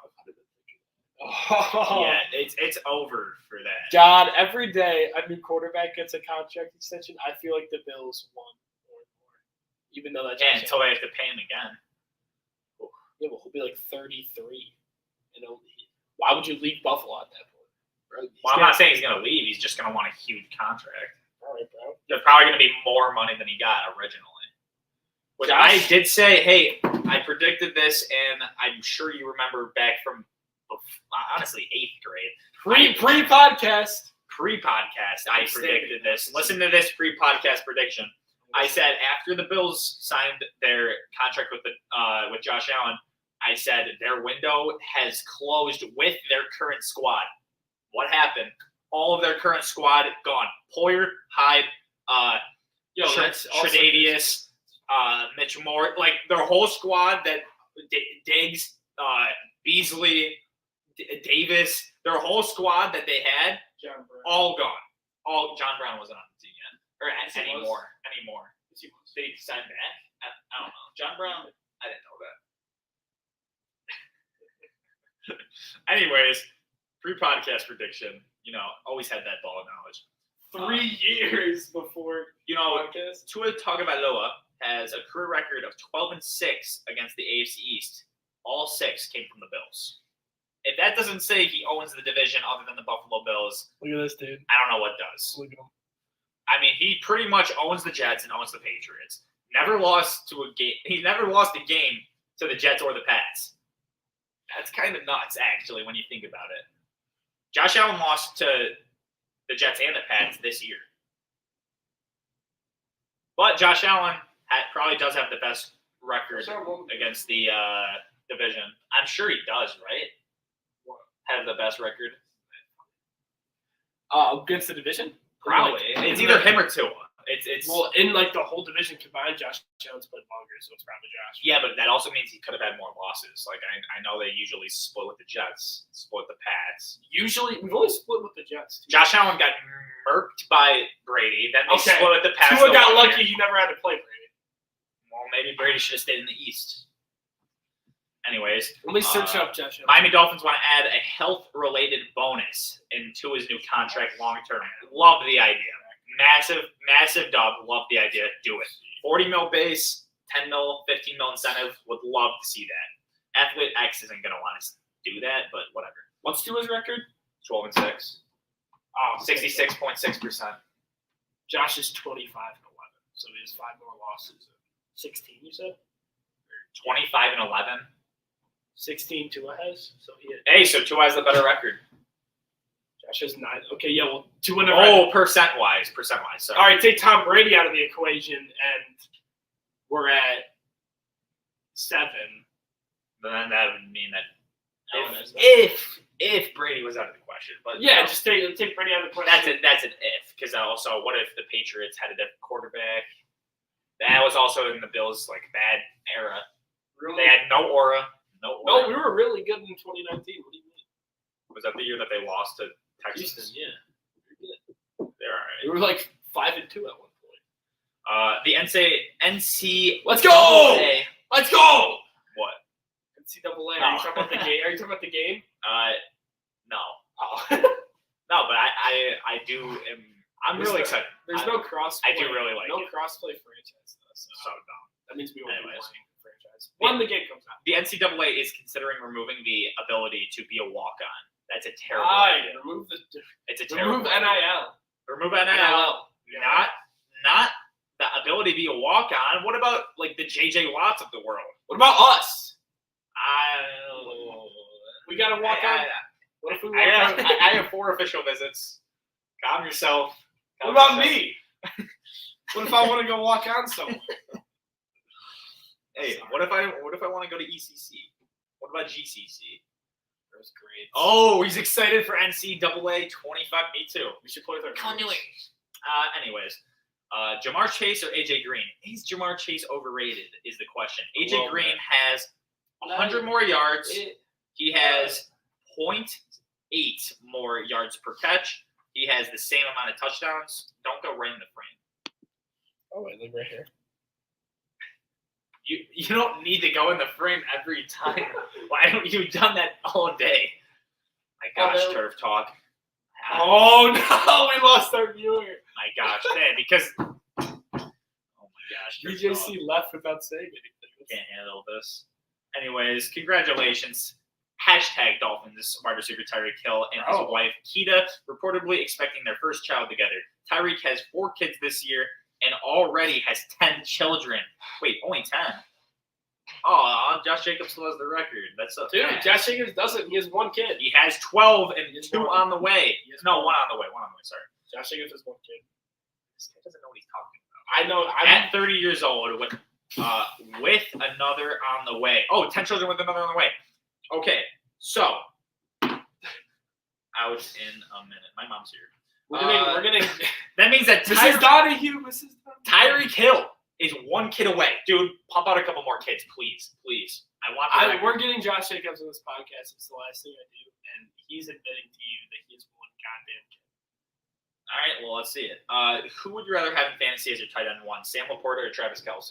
Oh. Yeah, it's over for that. God, every day a new quarterback gets a contract extension, I feel like the Bills won more and more. Even though that's until they have to pay him again. Yeah, well, he'll be like 33. Why would you leave Buffalo at that point? Bro, well, I'm not saying he's going to leave. He's just going to want a huge contract. All right, bro. There's probably going to be more money than he got originally. Which I did say, hey, I predicted this, and I'm sure you remember back from, honestly, 8th grade. Pre-podcast. Pre-podcast, I predicted this. Listen to this pre-podcast prediction. I said after the Bills signed their contract with Josh Allen, I said their window has closed with their current squad. What happened? All of their current squad gone. Poyer, Hyde, Tre'Davious, Mitch Moore, like their whole squad that Diggs, Beasley, Davis, their whole squad that they had, all gone. John Brown wasn't on the team yet. Or Yes, he was. anymore. They signed back? I don't know. John Brown? I didn't know that. Anyways, pre-podcast prediction. Always had that ball of knowledge. 3 years before podcast. Tua Tagovailoa has a career record of 12-6 against the AFC East. All 6 came from the Bills. If that doesn't say he owns the division other than the Buffalo Bills, Look at this dude. I don't know what does. Look at him. I mean, he pretty much owns the Jets and owns the Patriots. Never lost to a game. He never lost a game to the Jets or the Pats. That's kind of nuts, actually, when you think about it. Josh Allen lost to the Jets and the Pats this year. But Josh Allen probably does have the best record against the division. I'm sure he does, right? Have the best record? Against the division? Probably. It's either him or Tua. It's Well, in like the whole division combined, Josh Allen's played longer, so it's probably Josh. yeah, but that also means he could have had more losses. Like I know they usually split with the Jets, split the Pats. Usually, we've only split with the Jets. Josh Allen got murked by Brady. Then they Okay. split with the Pats. Tua the got one lucky year. he never had to play Brady. Well, maybe Brady should have stayed in the East. Anyways, Let me search up Josh Allen. Miami Dolphins want to add a health-related bonus into his new contract long-term. Love the idea. Massive dub. Love the idea. Do it. 40 mil base, 10 mil, 15 mil incentive. Would love to see that. Athlete X isn't going to want to do that, but whatever. What's Tua's record? 12-6. Oh, 66.6%. Josh is 25-11, so he has 5 more losses. 16, you said? 25-11. 16 Tua has, so he had. Hey, so Tua has the better record. Josh has 9. Okay, yeah, well, Tua never had. Percent-wise. Sorry. All right, take Tom Brady out of the equation, and we're at 7. Then that would mean that Allen has nine. if Brady was out of the question, but Yeah, no, just take Brady out of the question. that's an if. Because also, what if the Patriots had a different quarterback? That was also in the Bills' bad era. Really? They had no aura. No, we were really good in 2019. What do you mean? Was that the year that they lost to Texas? Houston, yeah. They're all right. We were like 5-2 at one point. The NC. Let's go! Let's go! What? NCAA. Are you talking about the game? Are you talking about the game? No. Oh. No, but I do. I'm really excited. There's no crossplay. I do really like no it. crossplay franchise though. So So dumb. that means we won't be Anyways. playing franchise when the game comes out. The NCAA is considering removing the ability to be a walk-on. That's a terrible Right. idea. Remove It's a terrible NIL. idea. Remove NIL. Yeah. Not the ability to be a walk-on. What about the JJ Watts of the world? What about us? We got to walk on. What if we walk on? I have 4 official visits. Calm yourself. What about me? What if I want to go walk on somewhere? Hey, what if I want to go to ECC? What about GCC? Those grades. Oh, he's excited for NCAA 25. Me too. We should play with our Continuing. Anyways, Jamar Chase or AJ Green? Is Jamar Chase overrated? Is the question. AJ Green has 100 more yards. He has 0.8 more yards per catch. He has the same amount of touchdowns. Don't go right in the frame. Oh, I live right here. You don't need to go in the frame every time. Why haven't you done that all day? My gosh, Turf Talk. Oh no, we lost our viewer. My gosh, man, because oh my gosh, Turf Talk. BJC left without saying anything. Can't handle this. Anyways, congratulations. Dolphins wide receiver Tyreek Hill and his wife Keita reportedly expecting their first child together. Tyreek has 4 kids this year and already has 10 children. Wait, only 10? Oh, Josh Jacobs still has the record. That's a Dude, Josh Jacobs doesn't. He has 1 kid. He has 12 and He has 2 one. on the way. He has No, one. 1 on the way. Sorry. Josh Jacobs has 1 kid. This guy doesn't know what he's talking about. I know. At 30 years old with another on the way. Oh, 10 children with another on the way. Okay, so out in a minute. My mom's here. We're getting. That means that Mrs. Donahue. Tyreek Hill is 1 kid away. Dude, pump out a couple more kids, please. I want the record. We're getting Josh Jacobs on this podcast. It's the last thing I do, and he's admitting to you that he has 1 goddamn kid. All right, well, let's see it. Who would you rather have in fantasy as your tight end one, Sam Laporta or Travis Kelce?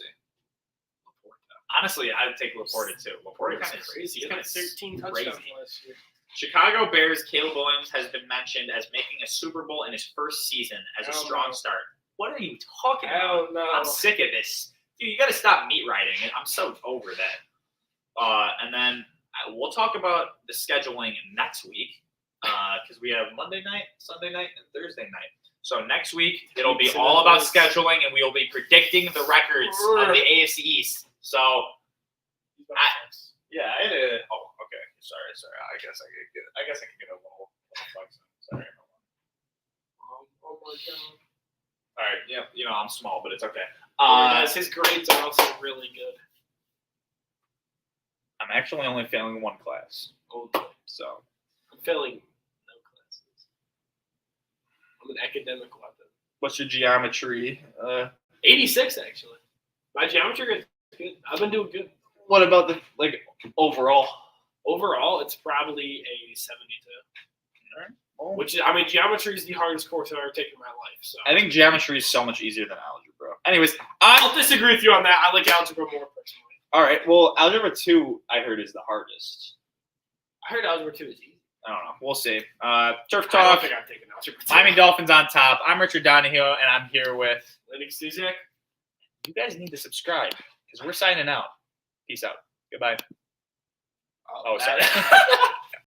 Honestly, I would take Laporta too. Laporta kind of crazy. He got 13 crazy. touchdowns last year. Chicago Bears Caleb Williams has been mentioned as making a Super Bowl in his first season as a strong start. What are you talking I about? don't know. I'm sick of this. Dude, you got to stop meat riding. I'm so over that. And then we'll talk about the scheduling next week because we have Monday night, Sunday night, and Thursday night. So next week, it'll be all about scheduling, and we will be predicting the records of the AFC East. So, I had a. Oh, okay. Sorry. I guess I can get a little flex. Sorry. Oh my god. All right. Yeah. I'm small, but it's okay. Guys, his grades are also really good. I'm actually only failing one class. Oh, So I'm failing no classes. I'm an academic weapon. what's your geometry? 86 actually. My geometry is good. I've been doing good. What about the overall? Overall, it's probably a 72. Well, Which is, geometry is the hardest course I've ever taken in my life. So I think geometry is so much easier than algebra. Anyways, I'll disagree with you on that. I like algebra more personally. all right. Well, algebra 2 I heard is the hardest. I heard algebra 2 is easy. I don't know. We'll see. Turf I don't Talk. think I've taken algebra 2. Miami Dolphins on top. I'm Richard Donahue, and I'm here with. Lennox Stuzak. You guys need to subscribe because we're signing out. Peace out. Goodbye. Oh, sorry.